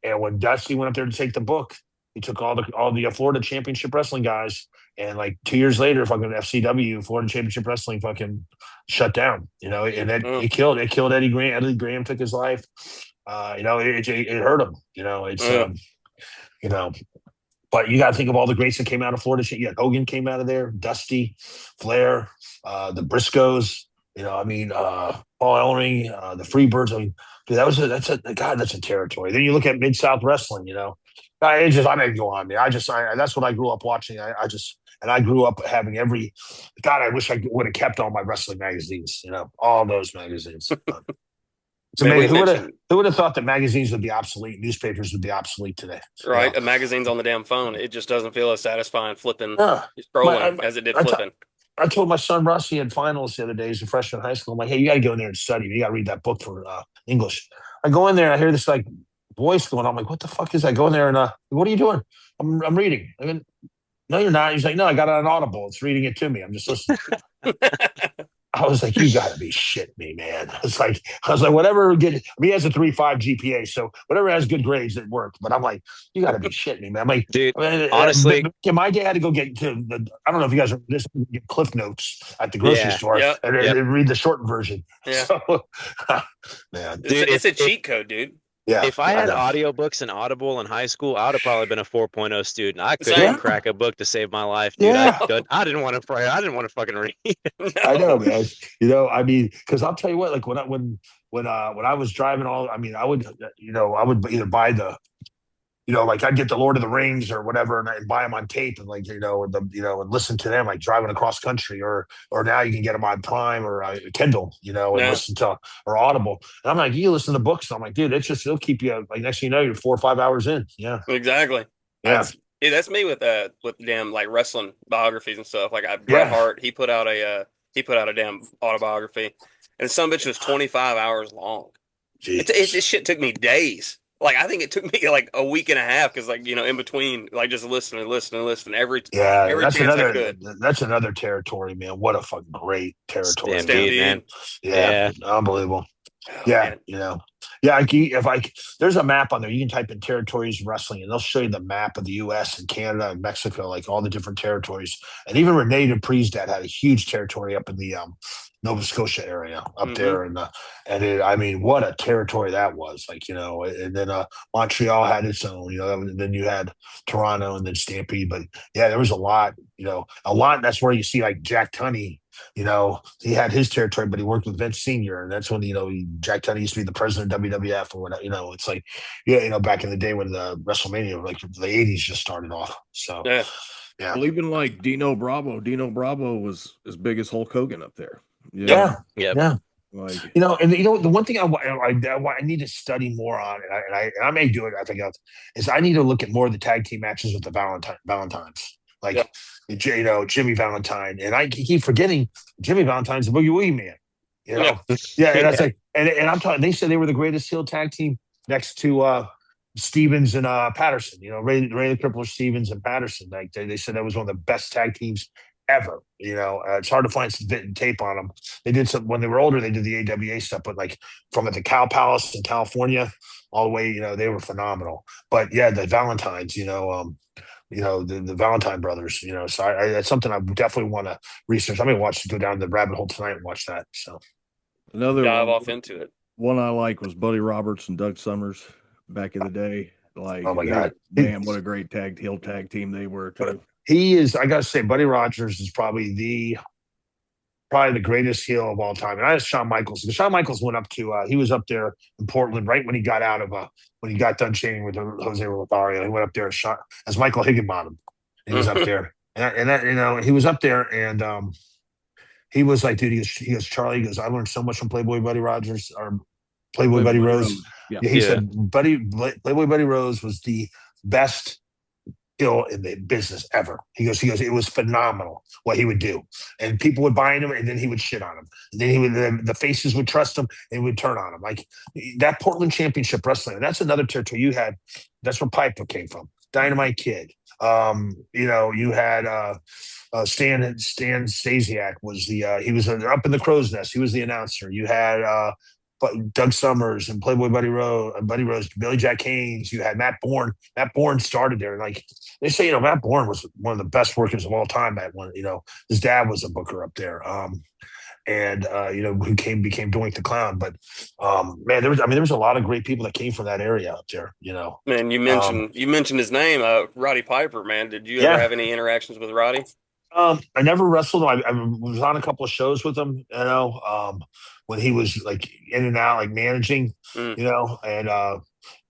and when Dusty went up there to take the book, he took all the Florida Championship Wrestling guys, and like 2 years later, fucking FCW, Florida Championship Wrestling, fucking shut down. And then it killed Eddie Graham. Eddie Graham took his life. It hurt him. But you got to think of all the greats that came out of Florida. Yeah, Hogan came out of there, Dusty, Flair, the Briscoes. Paul Ellering, the Freebirds. I mean, dude, that's a territory. Then you look at Mid-South Wrestling. I may go on there. That's what I grew up watching. I grew up having every. God, I wish I would have kept all my wrestling magazines. All those magazines. It's amazing. Who would have thought that magazines would be obsolete? Newspapers would be obsolete today. Right, a magazine's on the damn phone. It just doesn't feel as satisfying scrolling as it did flipping. I told my son Russ, he had finals the other day. He's a freshman in high school. I'm like, hey, you got to go in there and study. You got to read that book for English. I go in there, I hear this like voice going on. I'm like, what the fuck is that? I go in there and what are you doing? I'm reading. I mean, no, you're not. He's like, no, I got it on Audible. It's reading it to me. I'm just listening. I was like, you got to be shitting me, man. I was like, whatever. He has a 3.5 GPA, so whatever has good grades, it worked. But I'm like, you got to be shitting me, man. I'm like, dude, honestly, my dad had to go get I don't know if you guys are just get Cliff Notes at the grocery store and read the shortened version. Yeah, so, man, dude, it's a cheat code, dude. Yeah, if I had audiobooks and Audible in high school, I would have probably been a 4.0 student. I couldn't crack a book to save my life, dude. Yeah. I didn't want to pray. I didn't want to fucking read. No. I know, man. I mean, because I'll tell you what, like when I was driving I would either buy the, like I'd get the Lord of the Rings or whatever, and I'd buy them on tape and and listen to them like driving across country, or now you can get them on Prime or Kindle, and listen to or Audible. And I'm like, you listen to books. And I'm like, dude, it'll keep you like next thing you know, you're 4 or 5 hours in. Yeah, exactly. Yeah, that's me with damn like wrestling biographies and stuff. Like Bret Hart, he put out a damn autobiography, and some bitch was 25 hours long. This shit took me days. Like, I think it took me like a week and a half because, like, in between, like, just listen every chance I could. That's another territory, man. What a fucking great territory, Stampede, man. Yeah, unbelievable. Yeah, there's a map on there. You can type in territories wrestling, and they'll show you the map of the U.S. and Canada and Mexico, like all the different territories. And even Renee Dupree's dad had a huge territory up in the Nova Scotia area up there, and what a territory that was, like, and then Montreal had its own, then you had Toronto and then Stampede, but yeah, there was a lot. That's where you see like Jack Tunney. He had his territory, but he worked with Vince Sr. And that's when, Jack Tunney used to be the president of WWF or whatever. It's like, back in the day when the WrestleMania, like the 80s just started off. So, yeah. Well, even like Dino Bravo was as big as Hulk Hogan up there. Yeah. Like, the one thing I need to study more on, and I may do it, I think, is I need to look at more of the tag team matches with the Valentines. Like, Jimmy Valentine. And I keep forgetting Jimmy Valentine's the Boogie Woogie Man. And that's like, and I'm talking, they said they were the greatest heel tag team next to Stevens and Patterson. Ray the Crippler, Stevens and Patterson. Like they said that was one of the best tag teams ever. It's hard to find some tape on them. They did some when they were older. They did the AWA stuff, but like from the Cow Palace in California all the way, they were phenomenal. But yeah, the Valentines, the Valentine brothers, So that's something I definitely want to research. I'm gonna go down the rabbit hole tonight and watch that. So Another Dive off into it. one I like was Buddy Roberts and Doug Summers back in the day. Like, oh my god, man, what a great heel tag team they were too. He is. I gotta say, Buddy Rogers is probably the greatest heel of all time. And I asked Shawn Michaels. Shawn Michaels went up to. He was up there in Portland right when he got out of when he got done training with Jose Lothario. He went up there as Michael Higginbottom. He was up there, and that he was up there, and he was like, dude, he goes, Charlie, he goes, I learned so much from Playboy Buddy Rogers or Playboy Buddy Rose. Yeah. He said Playboy Buddy Rose was the best heel in the business ever. He goes, it was phenomenal what he would do. And people would buy him and then he would shit on him. And then the faces would trust him and would turn on him. Like that Portland Championship Wrestling, that's another territory you had. That's where Piper came from. Dynamite Kid. You had Stan Stasiak was he was up in the crow's nest. He was the announcer. You had Doug Summers and Playboy Buddy Rose, Billy Jack Haynes. You had Matt Bourne. Matt Bourne started there. And like they say, Matt Bourne was one of the best workers of all time. His dad was a booker up there. Who became Doink the Clown. But man, there was a lot of great people that came from that area up there. Man, you mentioned his name, Roddy Piper. Man, did you ever have any interactions with Roddy? I never wrestled him. I was on a couple of shows with him. When he was like in and out, like managing. And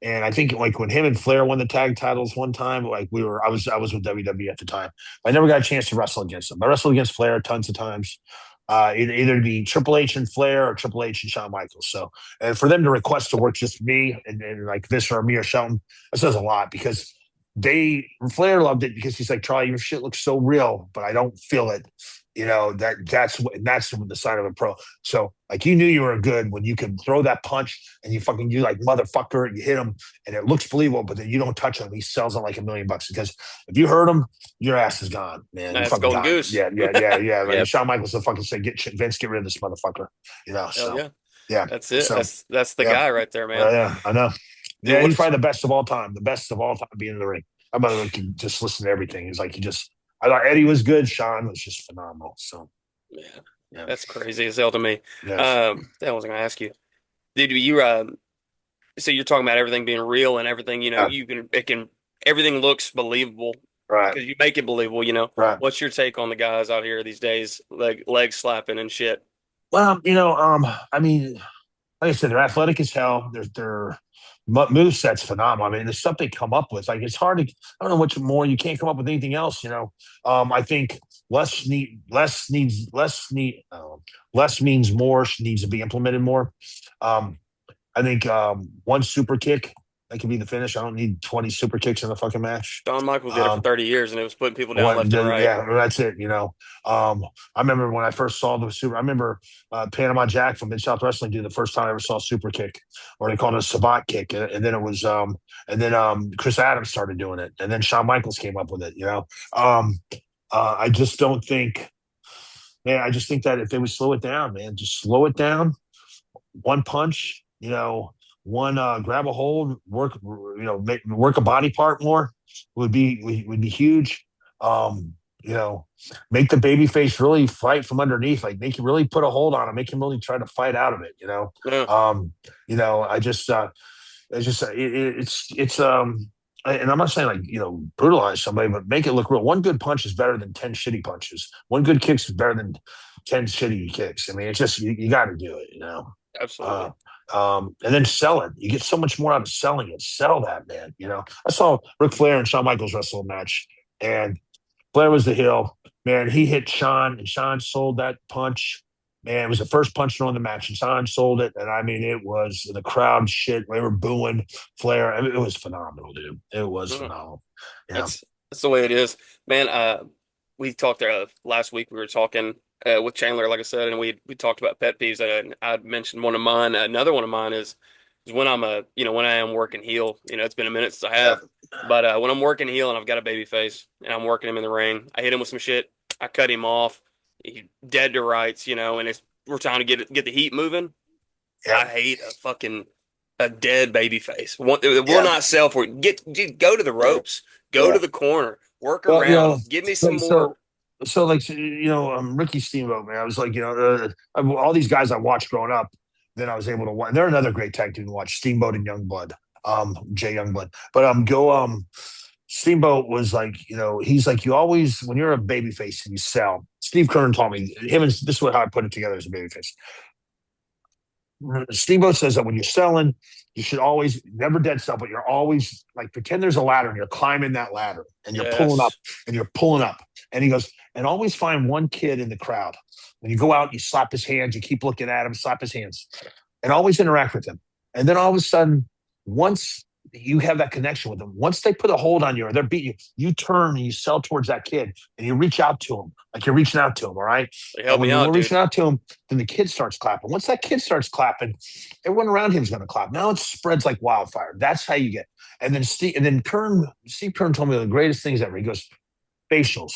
I think like when him and Flair won the tag titles one time, like I was with WWE at the time. I never got a chance to wrestle against him. I wrestled against Flair tons of times. Either to be Triple H and Flair or Triple H and Shawn Michaels. So, and for them to request to work just me and like this or me or Shelton, that says a lot because Flair loved it because he's like, Charlie, your shit looks so real, but I don't feel it. That's the sign of a pro. So like you knew you were good when you could throw that punch and you like motherfucker and you hit him and it looks believable, but then you don't touch him. He sells it like $1 million because if you hurt him, your ass is gone, man. That's golden goose. Yeah. Like yep. Shawn Michaels will fucking say, Vince, get rid of this motherfucker. So yeah. That's it. So, that's the guy right there, man. Yeah, I know. Yeah, he's probably the best of all time. The best of all time being in the ring. I'm about to just listen to everything. He's like I thought Eddie was good. Shawn was just phenomenal. So, yeah. That's crazy as hell to me. Yes. That was going to ask you. Did you? So you're talking about everything being real and everything. Everything looks believable, right? Because you make it believable. Right. What's your take on the guys out here these days, like leg slapping and shit? Well, I mean, like I said, they're athletic as hell. Their moveset's phenomenal. I mean, there's stuff they come up with. Like it's hard to. I don't know much more. You can't come up with anything else. I think less means more. Needs to be implemented more. I think one super kick that could be the finish. I don't need 20 super kicks in a fucking match. Shawn Michaels did it for 30 years, and it was putting people down left and right. Yeah, that's it. I remember when I first saw the super. I remember Panama Jack from Mid South Wrestling do the first time I ever saw a super kick, or they called it a Sabat kick, and then it was, Chris Adams started doing it, and then Shawn Michaels came up with it. I just don't think. Man, I just think that if they would slow it down, man, just slow it down. One punch. One grab a hold, work a body part more would be huge. Make the baby face really fight from underneath, like make him really put a hold on him, make him really try to fight out of it. And I'm not saying like, brutalize somebody, but make it look real. One good punch is better than 10 shitty punches. One good kick is better than 10 shitty kicks. I mean, it's just, you got to do it, Absolutely. And then sell it. You get so much more out of selling it. Sell that, man. I saw Ric Flair and Shawn Michaels wrestle a match, and Flair was the heel. Man, he hit Shawn, and Shawn sold that punch. Man, it was the first punch thrown in the match, and Shawn sold it. And I mean, it was the crowd shit. They were booing Flair. I mean, it was phenomenal, dude. It was phenomenal. That's the way it is, man. We talked there last week. We were talking with Chandler, like I said, and we talked about pet peeves. And I mentioned one of mine. Another one of mine is is when I'm when I am working heel. It's been a minute since I have, but when I'm working heel and I've got a baby face and I'm working him in the ring, I hit him with some shit. I cut him off. He dead to rights, and we're trying to get the heat moving. Yeah. I hate a dead baby face. It will not sell for it. Go to the ropes, go to the corner, work around, give me some more. So like Ricky Steamboat, man. I was like, all these guys I watched growing up. Then I was able to watch. They're another great tag team to watch. Steamboat and Youngblood, Jay Youngblood. But Steamboat was like, he's like, you always, when you're a babyface and you sell. Steve Kern told me this is how I put it together as a babyface. Steamboat says that when you're selling, you should always never dead sell, but you're always like pretend there's a ladder and you're climbing that ladder and you're pulling up and you're pulling up. And he goes, and always find one kid in the crowd. When you go out, you slap his hands, you keep looking at him, slap his hands, and always interact with him. And then all of a sudden, once you have that connection with them, once they put a hold on you or they're beating you, you turn and you sell towards that kid and you reach out to him like you're reaching out to him. All right. Help me out, dude. Reaching out to him, then the kid starts clapping. Once that kid starts clapping, everyone around him is going to clap. Now it spreads like wildfire. That's how you get. And then Steve Kern told me the greatest things ever. He goes, facials.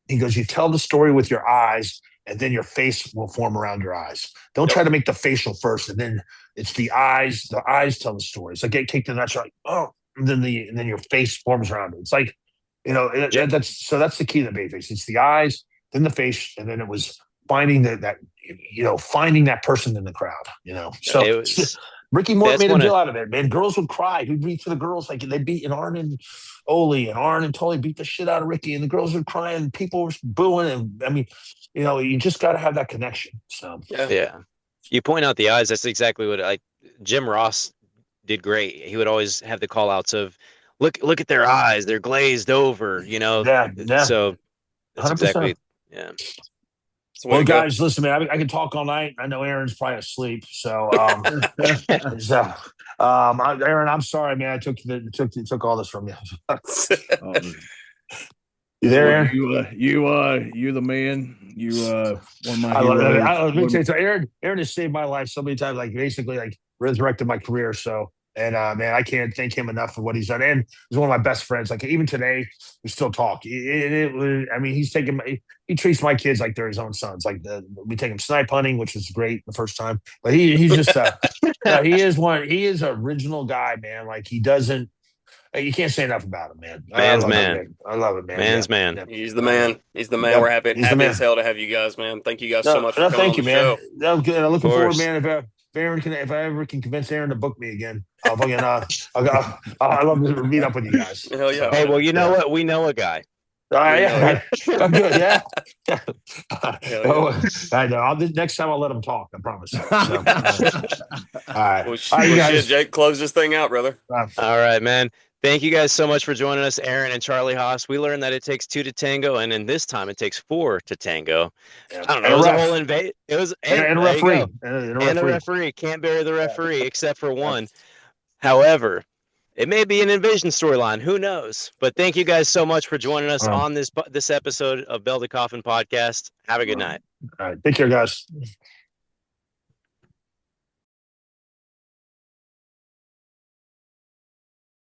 He goes, you tell the story with your eyes, and then your face will form around your eyes. Don't try to make the facial first, and then it's the eyes. The eyes tell the story. It's like take the nuts, like and then your face forms around it. It's like that's the key to the babyface. It's the eyes, then the face, and then it was finding finding that person in the crowd. So Ricky Morton made a deal out of it, man. Girls would cry. He'd reach for the girls like they beat Arn and Ole, and Arn and Tully beat the shit out of Ricky, and the girls were crying, and people were booing. And I mean, you just got to have that connection. So yeah. You point out the eyes. That's exactly what Jim Ross did great. He would always have the call outs of look at their eyes. They're glazed over, Yeah. So that's 100%. exactly, yeah. Well, guys, listen, man, I can talk all night. I know Aaron's probably asleep. So, Aaron, I'm sorry, man. I took all this from you. You there, Aaron? You the man. You one of my heroes. Let me tell you, so Aaron has saved my life so many times. Like basically, like resurrected my career. So, and man, I can't thank him enough for what he's done. And he's one of my best friends. Like even today, we still talk. I mean, he treats my kids like they're his own sons. Like we take him snipe hunting, which was great the first time. But he's just he is an original guy, man. Like he doesn't. You can't say enough about him, man. Man's man. I love it, man. Man's man. Yeah. He's the man. He's the man. We're happy as hell to have you guys, man. Thank you guys so much for coming on the show. That was good. I'm looking forward, man. If I ever can convince Aaron to book me again, I'll love to meet up with you guys. Hell yeah. Hey, well, you know what? We know a guy. Yeah. I'm good. Yeah. I know. Next time I'll let him talk. I promise. So, all right. Well, shit, Jake, close this thing out, brother. All right, man. Thank you guys so much for joining us, Aaron and Charlie Haas. We learned that it takes 2 to tango, and in this time it takes 4 to tango. Yeah. I don't know. It was a whole invade. It was and a referee. And a referee. Can't bury the referee except for one. However, it may be an invasion storyline. Who knows? But thank you guys so much for joining us on this episode of Bell to Coffin podcast. Have a good night. All right. Take care, guys.